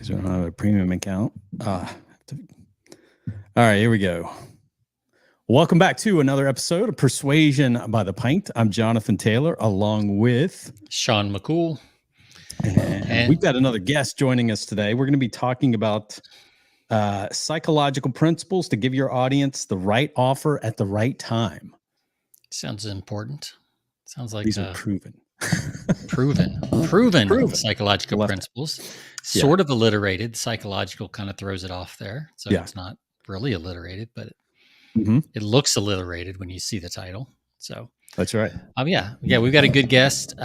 because we don't have a premium account. All right, here we go. Welcome back to another episode of Persuasion by the Pint. I'm Jonathan Taylor, along with Sean McCool. And we've got another guest joining us today. We're going to be talking about psychological principles to give your audience the right offer at the right time. Sounds important. Sounds like these are proven psychological principles. Sort of alliterated. Psychological kind of throws it off there. So it's not really alliterated, but it looks alliterated when you see the title. So that's right. Yeah, we've got a good guest.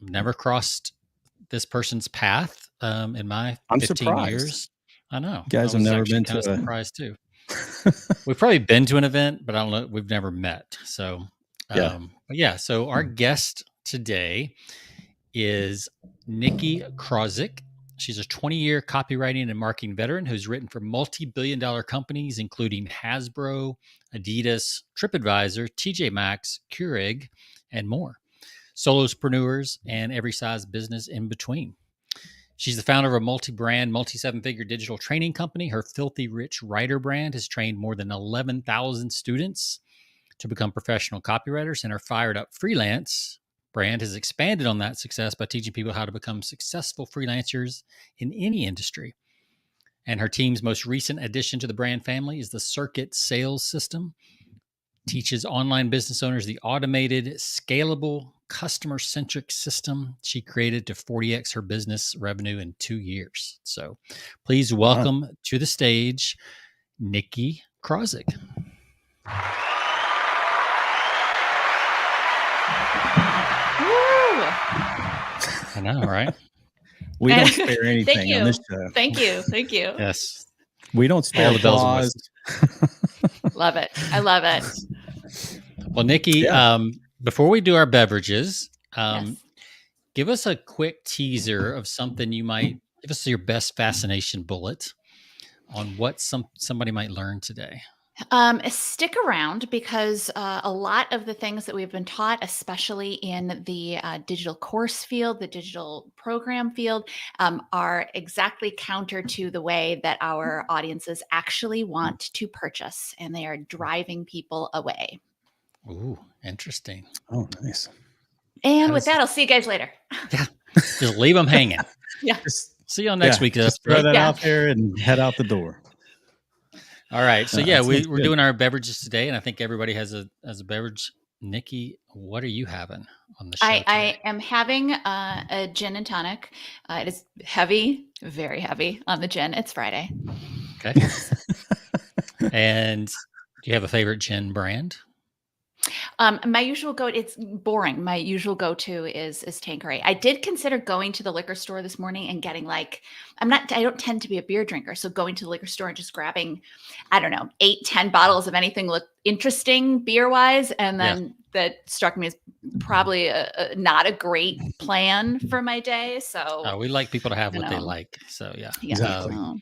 Never crossed this person's path in my 15 years. I know. You guys have never been to a surprise too. We've probably been to an event, but I don't know. We've never met. So so our guest today is Nicki Krawczyk. She's a 20-year copywriting and marketing veteran who's written for multi-billion-dollar companies, including Hasbro, Adidas, TripAdvisor, T.J.Maxx, Keurig, and more. Solopreneurs and every size business in between. She's the founder of a multi-brand, multi-seven-figure digital training company. Her Filthy Rich Writer brand has trained more than 11,000 students to become professional copywriters, and her Fired Up Freelance brand has expanded on that success by teaching people how to become successful freelancers in any industry. And her team's most recent addition to the brand family is the Circuit Sales System. Teaches online business owners the automated, scalable, customer-centric system she created to 40x her business revenue in 2 years. So please welcome to the stage, Nicki Krawczyk. I know, right? We don't spare anything on this show. Thank you. Yes. We don't spare applause. Love it. I love it. Well, Nicki, before we do our beverages, give us a quick teaser of something you might give us your best fascination bullet on what somebody might learn today. Stick around because a lot of the things that we've been taught, especially in the digital course field, the digital program field, are exactly counter to the way that our audiences actually want to purchase, and they are driving people away. Ooh, interesting. Oh, nice. And with that, I'll see you guys later. Yeah, just leave them hanging. See you on next week. Just throw that out there and head out the door. All right. So we're doing our beverages today, and I think everybody has a beverage. Nicki, what are you having on the show today? I am having a gin and tonic. It is heavy, very heavy on the gin. It's Friday. Okay. And do you have a favorite gin brand? My usual it's boring. My usual go-to is Tanqueray. I did consider going to the liquor store this morning and getting I don't tend to be a beer drinker. So going to the liquor store and just grabbing, 8-10 bottles of anything looked interesting beer wise. And then that struck me as probably not a great plan for my day. So we like people to have what they like. So exactly.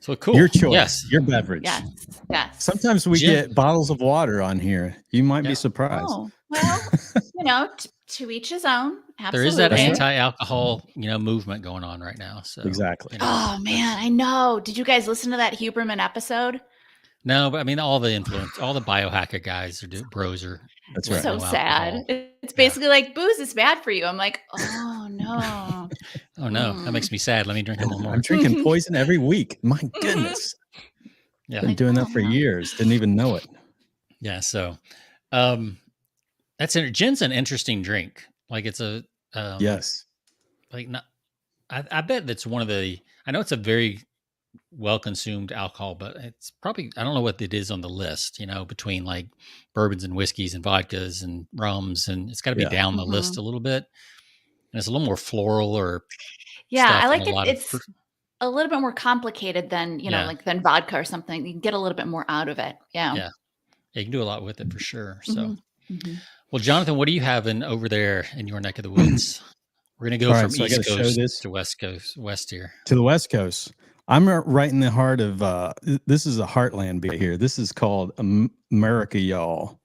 So cool. Your choice, your beverage. Yes. Sometimes we get bottles of water on here. You might be surprised. Oh, well, to each his own. Absolutely. There is that anti-alcohol, movement going on right now. So exactly. Oh man, I know. Did you guys listen to that Huberman episode? No, but I mean, all the biohacker guys bros are. That's right. So sad. It's basically like booze is bad for you. I'm like, oh no. Oh no, that makes me sad. Let me drink a little more. I'm drinking poison every week. My goodness. Been doing that for years. Didn't even know it. Yeah. So, gin's an interesting drink. Like it's a yes. Like not. I bet that's one of the. I know it's a very well consumed alcohol, but it's probably, I don't know what it is on the list, between like bourbons and whiskeys and vodkas and rums, and it's got to be down the list a little bit. And it's a little more floral or I like it. It's a little bit more complicated than, than vodka or something. You can get a little bit more out of it. Yeah. You can do a lot with it for sure. So, well, Jonathan, what are you having over there in your neck of the woods? We're going to go from East Coast to West here. To the West Coast. I'm right in the heart of, this is a heartland beer here. This is called America, y'all.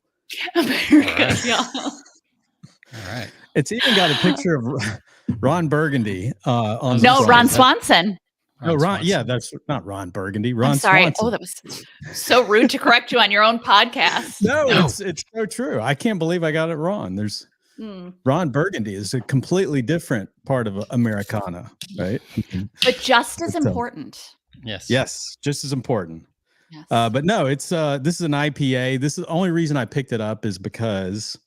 America, y'all. All right. It's even got a picture of Ron Burgundy. On No, the Ron side. Swanson. No, Ron. Swanson. Yeah, that's not Ron Burgundy. Ron I'm sorry. Swanson. Oh, that was so rude to correct you on your own podcast. No, it's so true. I can't believe I got it wrong. There's Ron Burgundy is a completely different part of Americana, right? But just as important. Yes, just as important. Yes. But no, it's this is an IPA. This is the only reason I picked it up is because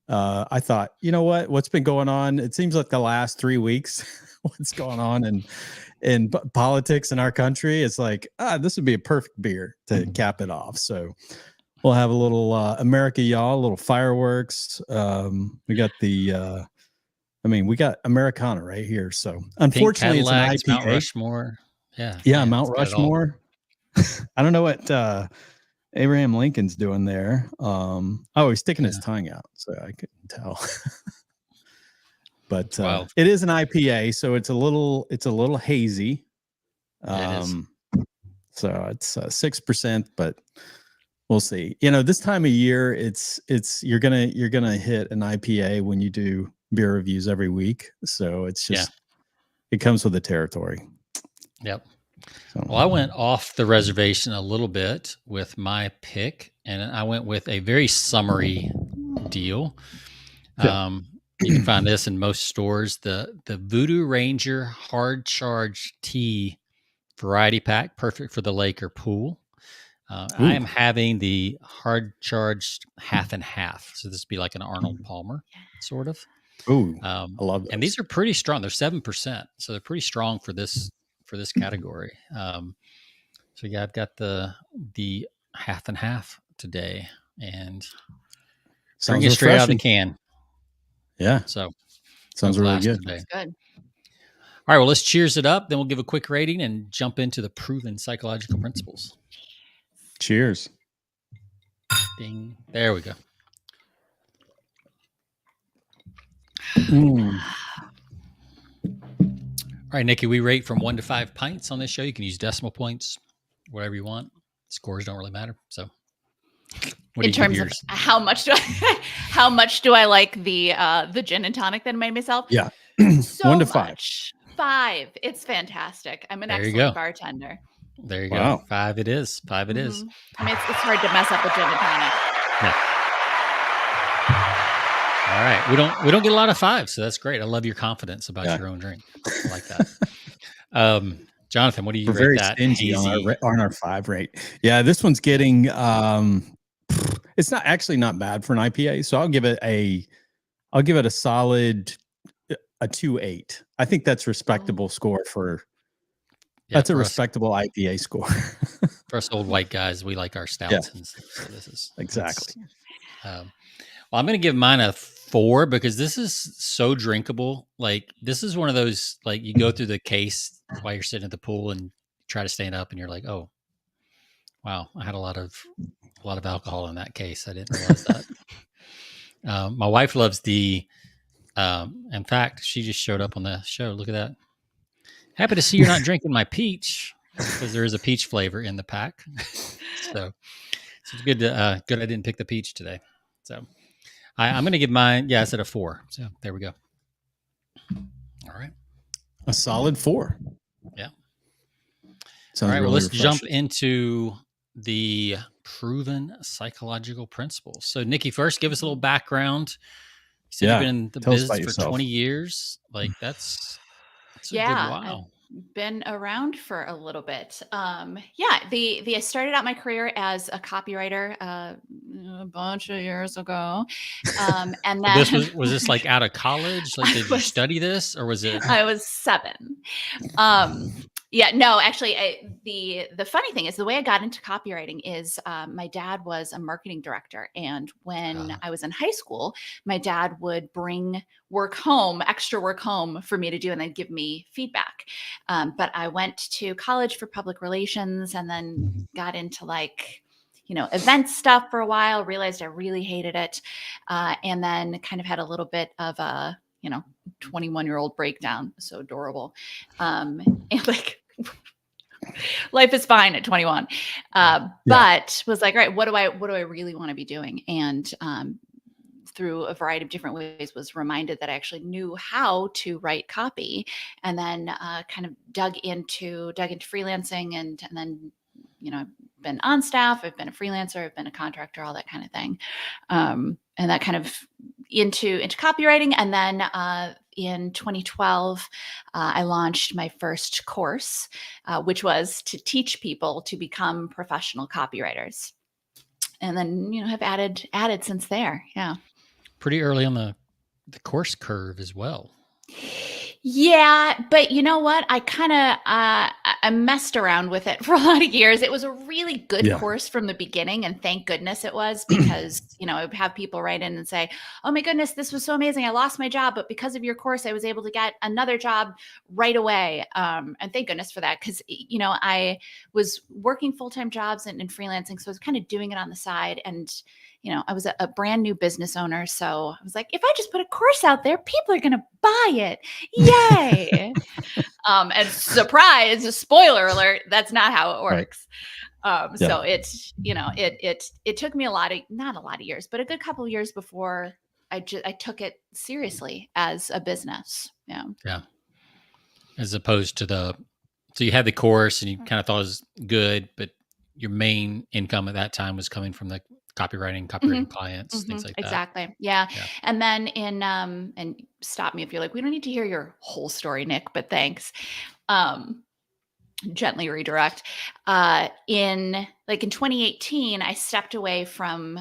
I thought, you know what's been going on? It seems like the last 3 weeks, what's going on in politics in our country. It's like, this would be a perfect beer to cap it off. So we'll have a little America Y'all, a little fireworks. We got we got Americana right here. So unfortunately, it's an IPA. Mount Rushmore. Yeah, Mount Rushmore. I don't know what Abraham Lincoln's doing there. He's sticking his tongue out, so I couldn't tell. But it is an IPA, so it's a little hazy. It is. So it's 6%, but we'll see. This time of year, it's you're gonna hit an IPA when you do beer reviews every week. So it's just it comes with the territory. Yep. Well, I went off the reservation a little bit with my pick, and I went with a very summery deal. Yeah. You can find this in most stores. The Voodoo Ranger Hard Charge Tea variety pack, perfect for the lake or pool. I am having the Hard Charged half and half. So this would be like an Arnold Palmer, sort of. Ooh, I love those. And these are pretty strong. They're 7%, so they're pretty strong for this category. So yeah, I've got the half and half today, and drinking it straight out of the can. Yeah. So sounds really good. That's good. All right. Well, let's cheers it up. Then we'll give a quick rating and jump into the proven psychological principles. Cheers. Ding. There we go. All right, Nikki, we rate from 1 to 5 pints on this show. You can use decimal points, whatever you want. Scores don't really matter. So in terms of how much do I like the gin and tonic that I made myself? Yeah. So 1 to 5. Much. 5. It's fantastic. I'm an there excellent bartender. There you go. 5 it is. 5 it is. I mean, it's hard to mess up a gin and tonic. Yeah. All right. We don't get a lot of 5s, so that's great. I love your confidence about your own drink. I like that. Jonathan, what do you rate that? Stingy on our 5 rate. Yeah, this one's getting it's not bad for an IPA, so I'll give it a solid 2.8. I think that's respectable score for that's a respectable IPA score. For us old white guys, we like our stouts and stuff. So this is exactly. Well, I'm going to give mine a 4 because this is so drinkable. Like this is one of those, like you go through the case while you're sitting at the pool and try to stand up and you're like, oh, wow, I had a lot of alcohol in that case. I didn't realize that. My wife loves the, in fact, she just showed up on the show. Look at that. Happy to see you're not drinking my peach because there is a peach flavor in the pack. So it's good I didn't pick the peach today. So I'm going to give mine. Yeah, I said a 4. So there we go. All right. A solid 4. Yeah. Sounds all right. Really well, let's refreshing. jump into the proven psychological principles. So Nikki, first give us a little background. You said you've been in the business for 20 years. Like that's a good while. I've been around for a little bit. I started out my career as a copywriter a bunch of years ago. And then was this like out of college? Like did you study this or was it? I was 7. Actually, the funny thing is the way I got into copywriting is my dad was a marketing director. And when I was in high school, my dad would bring extra work home for me to do and then give me feedback. But I went to college for public relations and then got into event stuff for a while, realized I really hated it. And then kind of had a little bit of a, 21-year-old breakdown. So adorable. And life is fine at 21. But was like, all right, what do I really want to be doing? And through a variety of different ways, was reminded that I actually knew how to write copy, and then kind of dug into freelancing, and then, I've been on staff, I've been a freelancer, I've been a contractor, all that kind of thing. And that kind of into copywriting. And then in 2012, I launched my first course, which was to teach people to become professional copywriters. And then, have added since there. Yeah. Pretty early on the course curve as well. Yeah, but you know what? I kind of I messed around with it for a lot of years. It was a really good course from the beginning, and thank goodness it was, because I would have people write in and say, "Oh my goodness, this was so amazing! I lost my job, but because of your course, I was able to get another job right away." And thank goodness for that, because I was working full-time jobs and freelancing, so I was kind of doing it on the side, and I was a brand new business owner. So I was like, if I just put a course out there, people are going to buy it. Yay. And surprise, spoiler alert, that's not how it works. So it took me not a lot of years, but a good couple of years before I took it seriously as a business. Yeah. Yeah. As opposed to so you had the course and you kind of thought it was good, but your main income at that time was coming from the copywriting clients, things like that. Exactly. Yeah. And then and stop me if you're like, we don't need to hear your whole story, Nick, but thanks. Gently redirect. In 2018, I stepped away from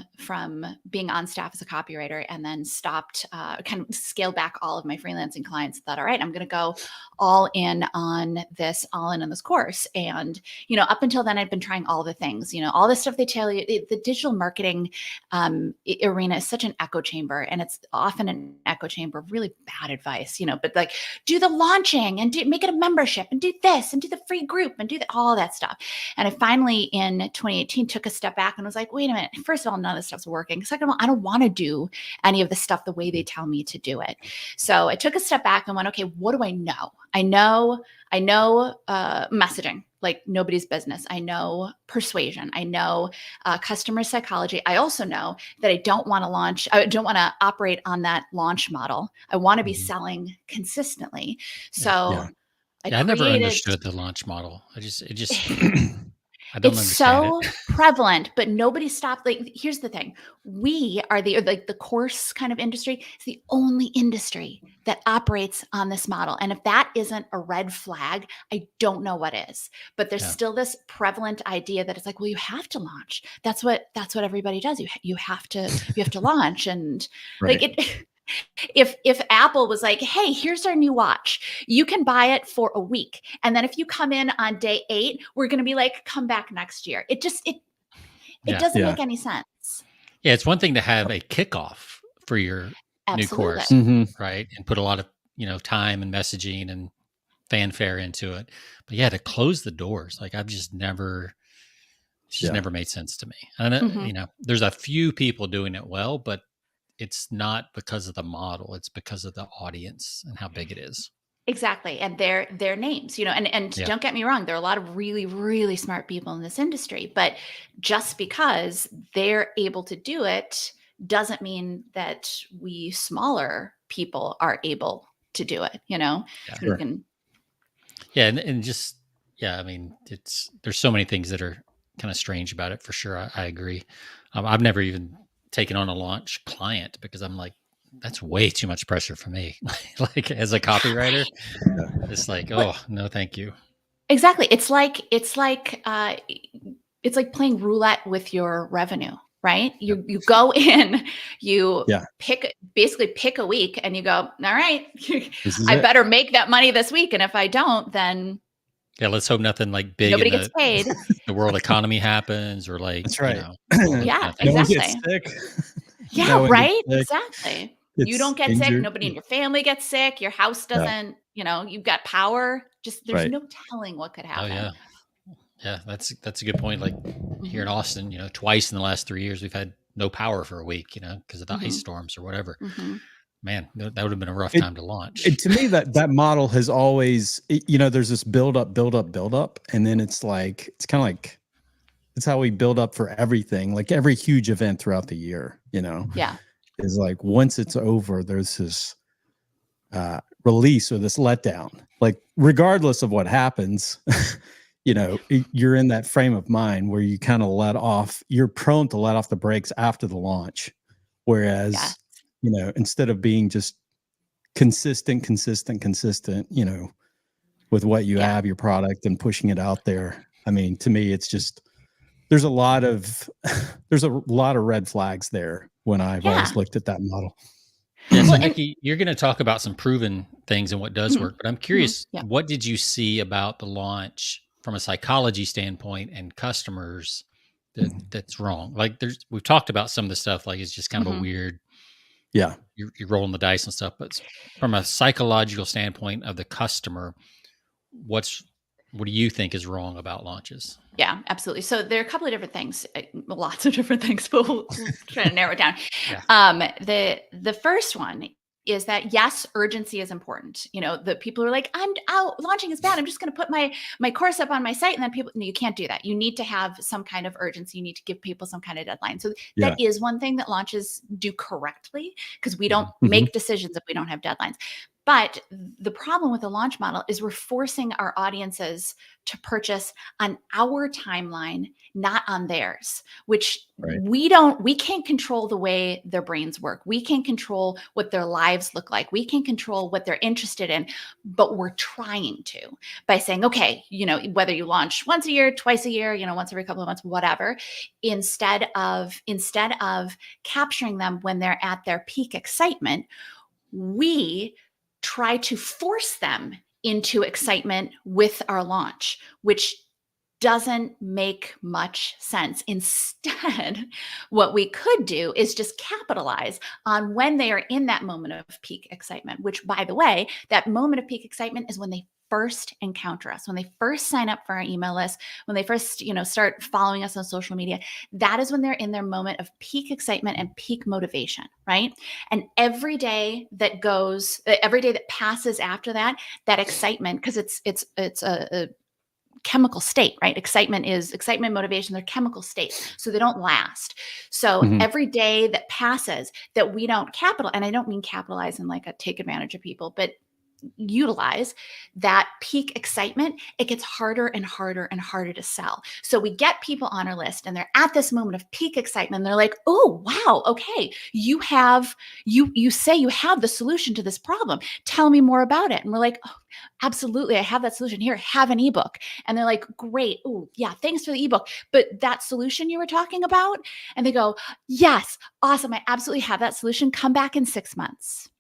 being on staff as a copywriter, and then stopped, kind of scaled back all of my freelancing clients. Thought, all right, I'm going to go all in on this course. And, up until then, I'd been trying all the things, all the stuff they tell you. The digital marketing arena is such an echo chamber, and it's often an echo chamber of really bad advice, but like, do the launching and make it a membership and do this and do the free group and do all that stuff. And I finally in 2018 took a step back and was like, wait a minute. First of all, none of this stuff's working. Second of all, I don't want to do any of the stuff the way they tell me to do it. So I took a step back and went, okay, what do I know? I know messaging like nobody's business. I know persuasion. I know customer psychology. I also know that I don't want to operate on that launch model. I want to be selling consistently. So I never understood the launch model. I don't it's understand so prevalent, but nobody stopped. Like, here's the thing. We are the course kind of industry. It's the only industry that operates on this model. And if that isn't a red flag, I don't know what is. But there's still this prevalent idea that it's like, well, you have to launch. That's what everybody does. You have to launch. And like it. If Apple was like, hey, here's our new watch, you can buy it for a week, and then if you come in on day 8, we're going to be like, come back next year. It doesn't make any sense. Yeah, it's one thing to have a kickoff for your new course, right, and put a lot of time and messaging and fanfare into it. But to close the doors, like I've just never. It's just never made sense to me. And there's a few people doing it well, but it's not because of the model. It's because of the audience and how big it is. Exactly. And their names, and don't get me wrong, there are a lot of really, really smart people in this industry, but just because they're able to do it doesn't mean that we smaller people are able to do it, Sure. I mean, there's so many things that are kind of strange about it, for sure. I agree. I've never even taken on a launch client because I'm like, that's way too much pressure for me. Like as a copywriter, it's like, oh no, thank you. Exactly. It's like playing roulette with your revenue, right? You go in, you basically pick a week, and you go, all right, I better make that money this week. And if I don't, then let's hope nothing like big. Nobody gets paid. The world economy happens, or like, that's right. Exactly. No one gets sick. Right. Exactly. You don't get injured. sick. Nobody in your family gets sick. Your house doesn't. You've got power. Just there's no telling what could happen. Oh yeah. That's a good point. Like here in Austin, twice in the last 3 years we've had no power for a week, because of the ice storms or whatever. Man, that would have been a rough time to launch. To me, that model has always, there's this build up, and then it's kind of like it's how we build up for everything, like every huge event throughout the year. Yeah. is like once it's over, there's this release or this letdown. Like regardless of what happens, you're in that frame of mind where you kind of you're prone to let off the brakes after the launch. Whereas, instead of being just consistent, with what you have, your product, and pushing it out there. I mean, to me, it's just, there's a lot of red flags there when I've always looked at that model. Yeah, so Nicki, you're going to talk about some proven things and what does work, but I'm curious, what did you see about the launch from a psychology standpoint and customers that's wrong? Like we've talked about some of the stuff, like it's just kind of a weird, you're rolling the dice and stuff, but from a psychological standpoint of the customer, what do you think is wrong about launches? Yeah, absolutely. So there are a couple of different things, lots of different things, but we'll try to narrow it down. The first one is that, yes, urgency is important. The people are like, I'm out, launching is bad, I'm just going to put my course up on my site. And then no, you can't do that. You need to have some kind of urgency. You need to give people some kind of deadline. So that is one thing that launches do correctly, because we don't make decisions if we don't have deadlines. But the problem with the launch model is we're forcing our audiences to purchase on our timeline, not on theirs, which we can't control the way their brains work. We can't control what their lives look like. We can't control what they're interested in, but we're trying to by saying, okay, whether you launch once a year, twice a year, once every couple of months, whatever, instead of capturing them when they're at their peak excitement, we try to force them into excitement with our launch, which doesn't make much sense. Instead, what we could do is just capitalize on when they are in that moment of peak excitement, which, by the way, that moment of peak excitement is when they first encounter us, when they first sign up for our email list, when they first, start following us on social media. That is when they're in their moment of peak excitement and peak motivation, right? And every day that passes after that excitement, because it's a chemical state, right? Excitement, motivation, they're chemical states. So they don't last. So every day that passes that we don't and I don't mean capitalize in like a take advantage of people, but utilize that peak excitement, it gets harder and harder and harder to sell. So we get people on our list and they're at this moment of peak excitement. And they're like, oh, wow. Okay. You say you have the solution to this problem. Tell me more about it. And we're like, oh, absolutely. I have that solution here. Have an ebook. And they're like, great. Oh yeah. Thanks for the ebook. But that solution you were talking about? And they go, yes, awesome. I absolutely have that solution. Come back in 6 months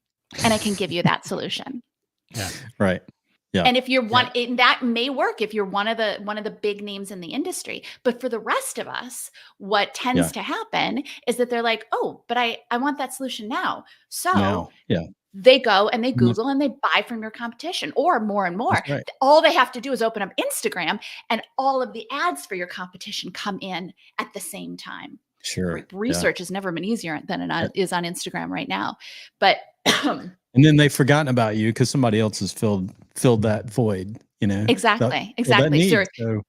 and I can give you that solution. Yeah. Right. Yeah. And if you're that may work if you're one of the big names in the industry. But for the rest of us, what tends to happen is that they're like, oh, but I want that solution now. So they go and they Google and they buy from your competition, or more and more. Right. All they have to do is open up Instagram and all of the ads for your competition come in at the same time. Sure. Research has never been easier than it is on Instagram right now. But and then they've forgotten about you because somebody else has filled that void, Exactly. So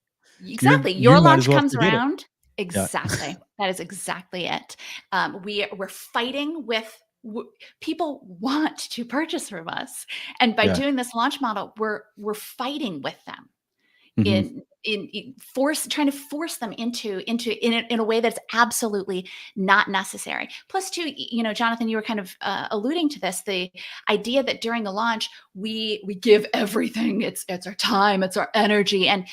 exactly. Your launch comes around. Exactly. Yeah. That is exactly it. We're fighting with people want to purchase from us. And by doing this launch model, we're fighting with them. Trying to force them into in a way that's absolutely not necessary. Plus, too, Jonathan, you were kind of alluding to this, the idea that during the launch we give everything. It's our time, it's our energy, and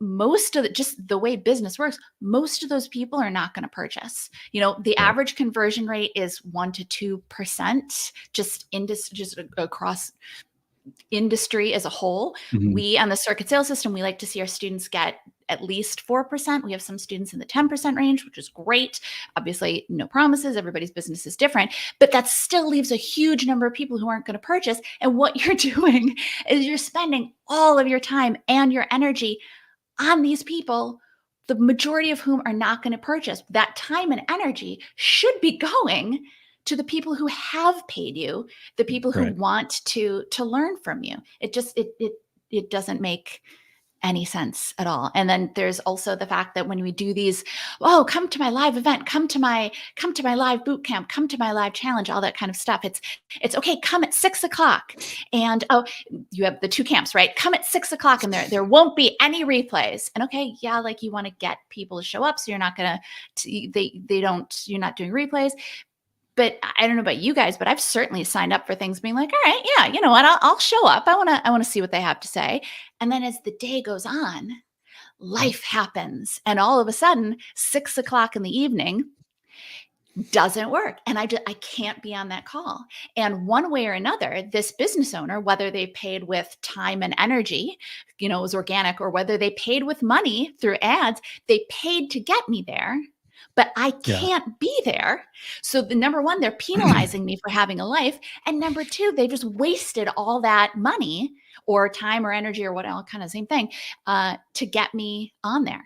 most of just the way business works, most of those people are not going to purchase. The average conversion rate is 1% to 2%, just across industry as a whole. We on the circuit sales system, we like to see our students get at least 4%. We have some students in the 10% range, which is great. Obviously, no promises. Everybody's business is different, but that still leaves a huge number of people who aren't going to purchase. And what you're doing is you're spending all of your time and your energy on these people, the majority of whom are not going to purchase. That time and energy should be going to the people who have paid you, the people who want to learn from you. It just, it doesn't make any sense at all. And then there's also the fact that when we do these, oh, come to my live event, come to my live boot camp, come to my live challenge, all that kind of stuff. It's okay. Come at 6 o'clock, and you have the 2 camps, right? Come at 6 o'clock, and there won't be any replays. And okay, yeah, like you want to get people to show up, so you're not gonna, you're not doing replays. But I don't know about you guys, but I've certainly signed up for things being like, all right, yeah, you know what? I'll show up. I want to see what they have to say. And then as the day goes on, life happens. And all of a sudden, 6 o'clock in the evening doesn't work. And I can't be on that call. And one way or another, this business owner, whether they paid with time and energy, it was organic, or whether they paid with money through ads, they paid to get me there. But I can't be there. So the number one, they're penalizing me for having a life. And number two, they just wasted all that money or time or energy or whatever, kind of same thing, to get me on there.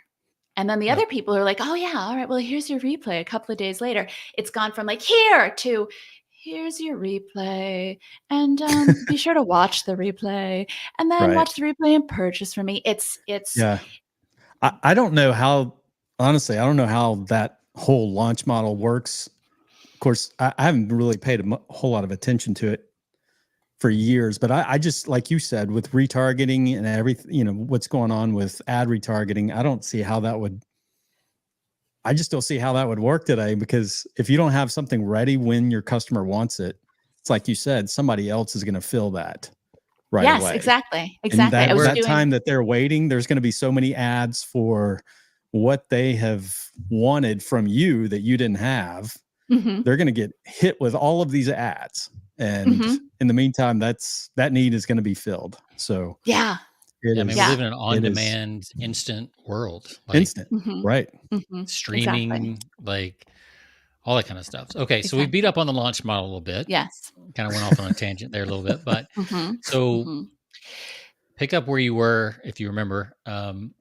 And then the other people are like, oh yeah, all right, well, here's your replay. A couple of days later, it's gone from like here to here's your replay. And be sure to watch the replay, and then watch the replay and purchase from me. It's I don't know how, honestly, I don't know how that whole launch model works. Of course, I haven't really paid a whole lot of attention to it for years, but I just, like you said, with retargeting and everything, what's going on with ad retargeting, I don't see how that would, I just don't see how that would work today, because if you don't have something ready when your customer wants it, it's like you said, somebody else is going to fill that right away. Yes, exactly. And that time that they're waiting, there's going to be so many ads for what they have wanted from you that you didn't have. They're going to get hit with all of these ads. And in the meantime, that need is going to be filled. So we live in an on-demand, instant world. Instant, right? Streaming, like all that kind of stuff. Okay, so we beat up on the launch model a little bit. Yes. Kind of went off on a tangent there a little bit, but pick up where you were, if you remember, and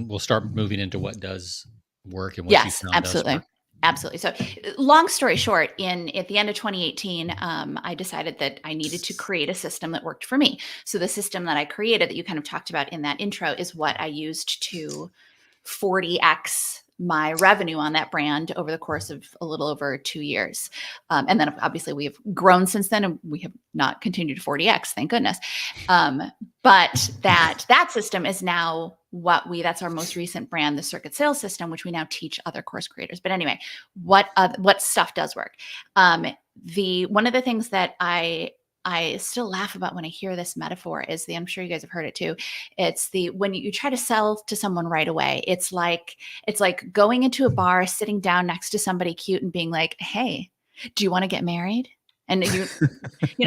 we'll start moving into what does work and what you found does work. Absolutely. So long story short, at the end of 2018, I decided that I needed to create a system that worked for me. So the system that I created that you kind of talked about in that intro is what I used to 40x my revenue on that brand over the course of a little over 2 years. And then obviously we have grown since then, and we have not continued to 40x, thank goodness. But that system is now that's our most recent brand, the Circuit Sales System, which we now teach other course creators. But anyway, what stuff does work? One of the things that I still laugh about when I hear this metaphor is I'm sure you guys have heard it too. It's when you try to sell to someone right away, it's like going into a bar, sitting down next to somebody cute and being like, hey, do you want to get married? And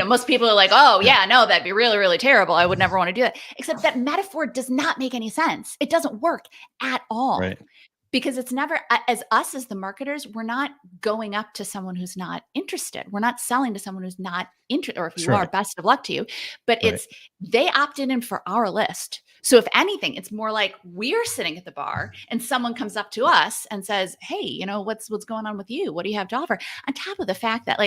most people are like, oh yeah, no, that'd be really, really terrible. I would never want to do that. Except that metaphor does not make any sense. It doesn't work at all. Right. Because it's never, as the marketers, we're not going up to someone who's not interested. We're not selling to someone who's not interested, or if you are, best of luck to you. But they opted in for our list. So if anything, it's more like we're sitting at the bar and someone comes up to us and says, hey, what's going on with you? What do you have to offer? On top of the fact that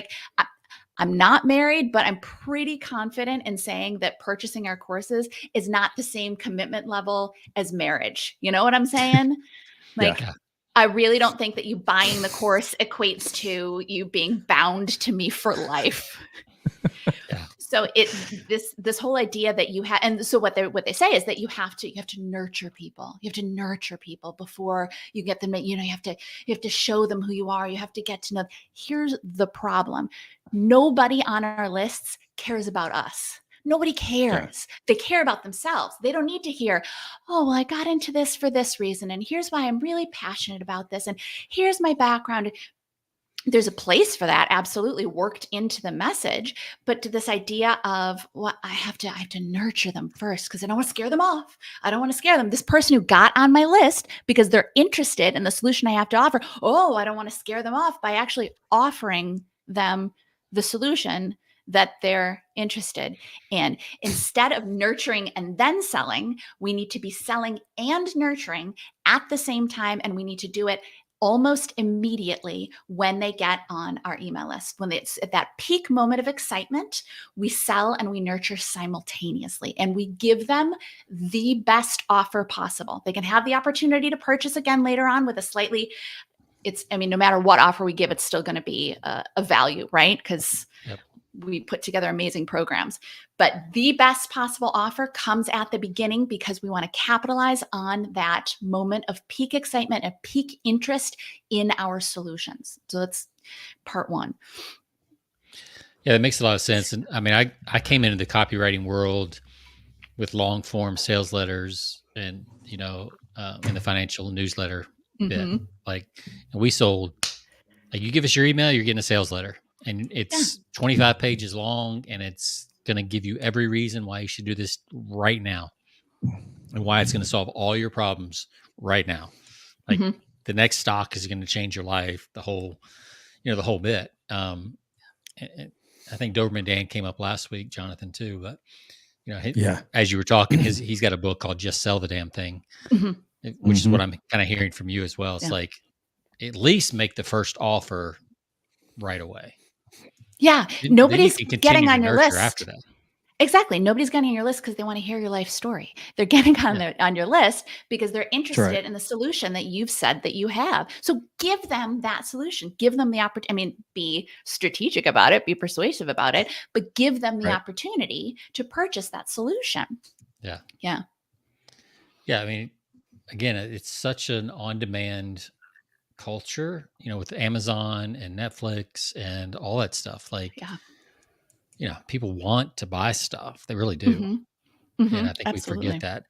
I'm not married, but I'm pretty confident in saying that purchasing our courses is not the same commitment level as marriage. You know what I'm saying? I really don't think that you buying the course equates to you being bound to me for life. So this whole idea that you have, and so what they say is that you have to nurture people. You have to nurture people before you get them. You have to show them who you are. You have to get to know. Here's the problem: nobody on our lists cares about us. Nobody cares. They care about themselves. They don't need to hear, oh, well, I got into this for this reason, and here's why I'm really passionate about this, and here's my background. There's a place for that, absolutely worked into the message, but to this idea of, well, I have to nurture them first because I don't want to scare them off. I don't want to scare them. This person who got on my list because they're interested in the solution I have to offer. Oh, I don't want to scare them off by actually offering them the solution that they're interested in. Instead of nurturing and then selling, we need to be selling and nurturing at the same time, and we need to do it almost immediately when they get on our email list. When it's at that peak moment of excitement, we sell and we nurture simultaneously, and we give them the best offer possible. They can have the opportunity to purchase again later on with a slightly, no matter what offer we give, it's still going to be a value, right? Because we put together amazing programs. But the best possible offer comes at the beginning because we want to capitalize on that moment of peak excitement and peak interest in our solutions. So that's part one. Yeah, that makes a lot of sense. And I mean, I came into the copywriting world with long form sales letters and, in the financial newsletter bit. Like, and we sold, like, you give us your email, you're getting a sales letter. And it's 25 pages long, and it's going to give you every reason why you should do this right now and why it's going to solve all your problems right now. Like the next stock is going to change your life, the whole bit. And I think Doberman Dan came up last week, Jonathan too, but as you were talking, he's got a book called Just Sell the Damn Thing, which is what I'm kind of hearing from you as well. It's like, at least make the first offer right away. Yeah. Nobody's getting on your list after that. Exactly. Nobody's getting on your list because they want to hear your life story. They're getting on your list because they're interested in the solution that you've said that you have. So give them that solution. Give them the opportunity. Be strategic about it, be persuasive about it, but give them the opportunity to purchase that solution. Yeah. Yeah. Yeah. I mean, again, it's such an on-demand culture, with Amazon and Netflix and all that stuff. Like, people want to buy stuff. They really do. And I think we forget that.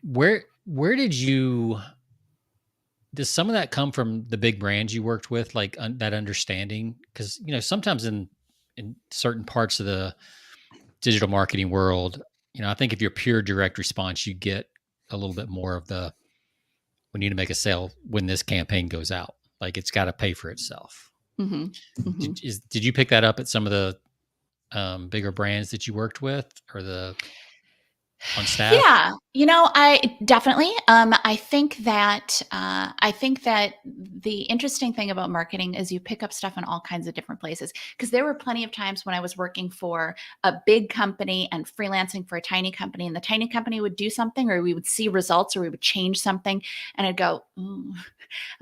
Where does some of that come from the big brands you worked with, like that understanding? Because, sometimes in certain parts of the digital marketing world, I think if you're pure direct response, you get a little bit more of we need to make a sale when this campaign goes out. Like, it's got to pay for itself. Did you pick that up at some of the bigger brands that you worked with, or on staff? Yeah, I definitely. I think that the interesting thing about marketing is you pick up stuff in all kinds of different places. Because there were plenty of times when I was working for a big company and freelancing for a tiny company, and the tiny company would do something, or we would see results, or we would change something, and I'd go, I'm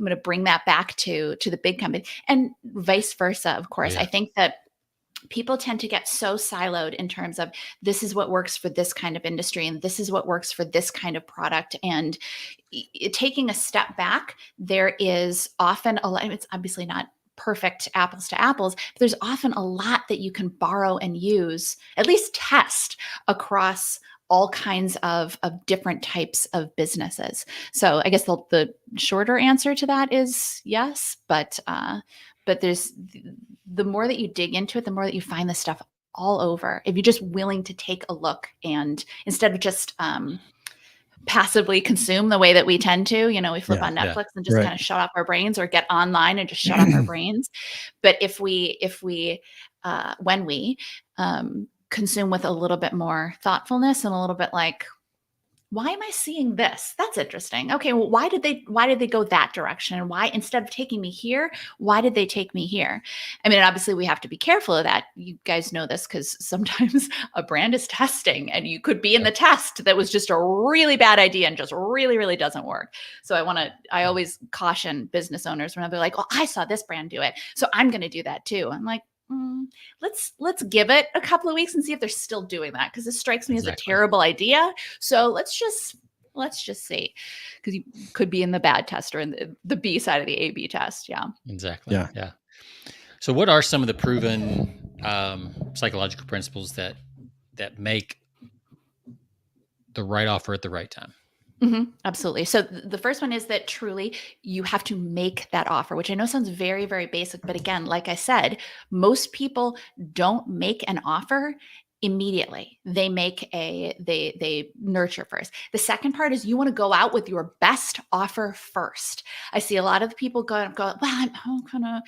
going to bring that back to the big company, and vice versa. Of course, I think that people tend to get so siloed in terms of this is what works for this kind of industry and this is what works for this kind of product. And taking a step back, there is often a lot, it's obviously not perfect apples to apples, but there's often a lot that you can borrow and use, at least test across all kinds of different types of businesses. So I guess the shorter answer to that is yes, but there's the more that you dig into it, the more that you find this stuff all over. If you're just willing to take a look, and instead of just passively consume the way that we tend to, we flip on Netflix and just kind of shut off our brains, or get online and just shut off our brains. But when we consume with a little bit more thoughtfulness and a little bit like, why am I seeing this? That's interesting. Okay, well, why did they go that direction? And why, instead of taking me here, why did they take me here? I mean, obviously we have to be careful of that. You guys know this because sometimes a brand is testing, and you could be in the test that was just a really bad idea and just really, really doesn't work. So I always caution business owners when they're like, well, I saw this brand do it, so I'm going to do that too. I'm like, let's give it a couple of weeks and see if they're still doing that, because this strikes me as a terrible idea. So let's just see, because you could be in the bad test or in the B side of the A/B test. Yeah, exactly. Yeah. So what are some of the proven psychological principles that make the right offer at the right time? Absolutely. So the first one is that truly you have to make that offer, which I know sounds very, very basic. But again, like I said, most people don't make an offer immediately. They nurture first. The second part is you want to go out with your best offer first. I see a lot of people go, well, I'm gonna,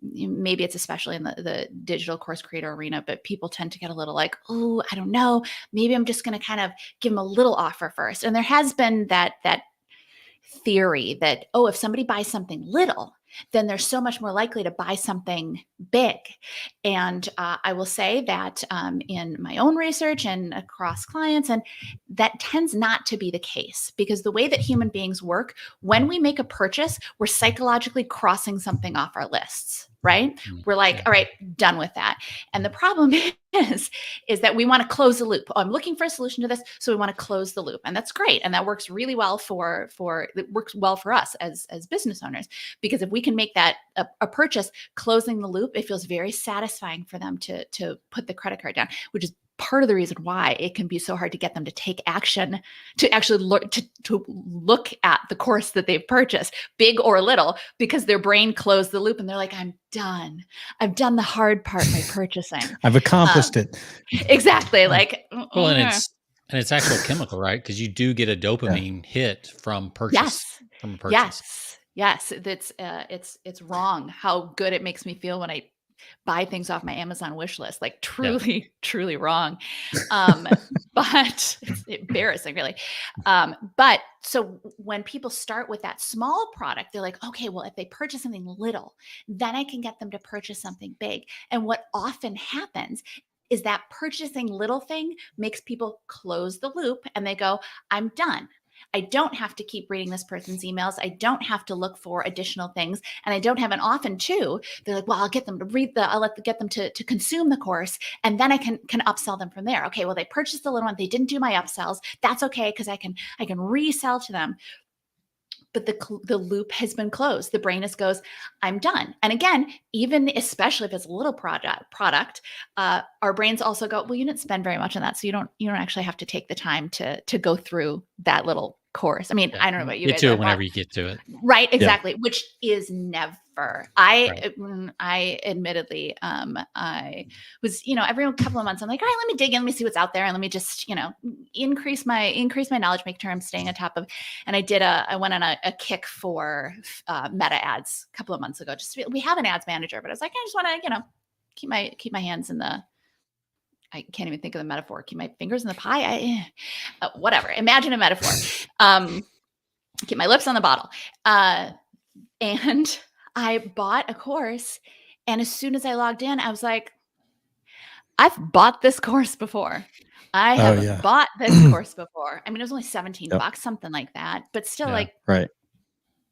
maybe it's especially in the digital course creator arena, but people tend to get a little like, oh, I don't know, maybe I'm just going to kind of give them a little offer first. And there has been that theory that, oh, if somebody buys something little, then they're so much more likely to buy something big. And I will say that in my own research and across clients, and that tends not to be the case, because the way that human beings work, when we make a purchase, we're psychologically crossing something off our lists, right? We're like, all right, done with that. And the problem is that we want to close the loop. Oh, I'm looking for a solution to this, so we want to close the loop. And that's great. And that works really well it works well for us as business owners, because if we can make that a purchase, closing the loop, it feels very satisfying for them to put the credit card down, which is part of the reason why it can be so hard to get them to take action, to actually look at the course that they've purchased, big or little, because their brain closed the loop and they're like, I'm done. I've done the hard part by purchasing. I've accomplished it. Exactly. Like, well, and it's actual chemical, right? Because you do get a dopamine hit from purchase. Yes. From a purchase. Yes. It's wrong how good it makes me feel when I buy things off my Amazon wish list, like truly wrong. But it's embarrassing, really. But so when people start with that small product, they're like, okay, well, if they purchase something little, then I can get them to purchase something big. And what often happens is that purchasing little thing makes people close the loop and they go, I'm done. I don't have to keep reading this person's emails. I don't have to look for additional things. And I don't have, and often too, they're like, well, I'll get them to get them to consume the course. And then I can upsell them from there. Okay, well, they purchased the little one. They didn't do my upsells. That's okay, because I can resell to them. But the loop has been closed. The brain just goes, I'm done. And again, especially if it's a little product, our brains also go, well, you didn't spend very much on that, so you don't actually have to take the time to go through that little course. I mean, I don't know about you guys. Get to it whenever you get to it. Right, exactly. Yeah. Which is never. I admittedly, I was, every couple of months, I'm like, all right, let me dig in, let me see what's out there, and let me just, increase my knowledge, make sure I'm staying on top of. And I went on a kick for meta ads a couple of months ago. We have an ads manager, but I was like, I just want to, keep my hands in the. I can't even think of the metaphor. Keep my fingers in the pie. Whatever. Imagine a metaphor. Keep my lips on the bottle. And I bought a course. And as soon as I logged in, I was like, I've bought this course before. I have bought this course before. I mean, it was only $17, something like that. But still, right.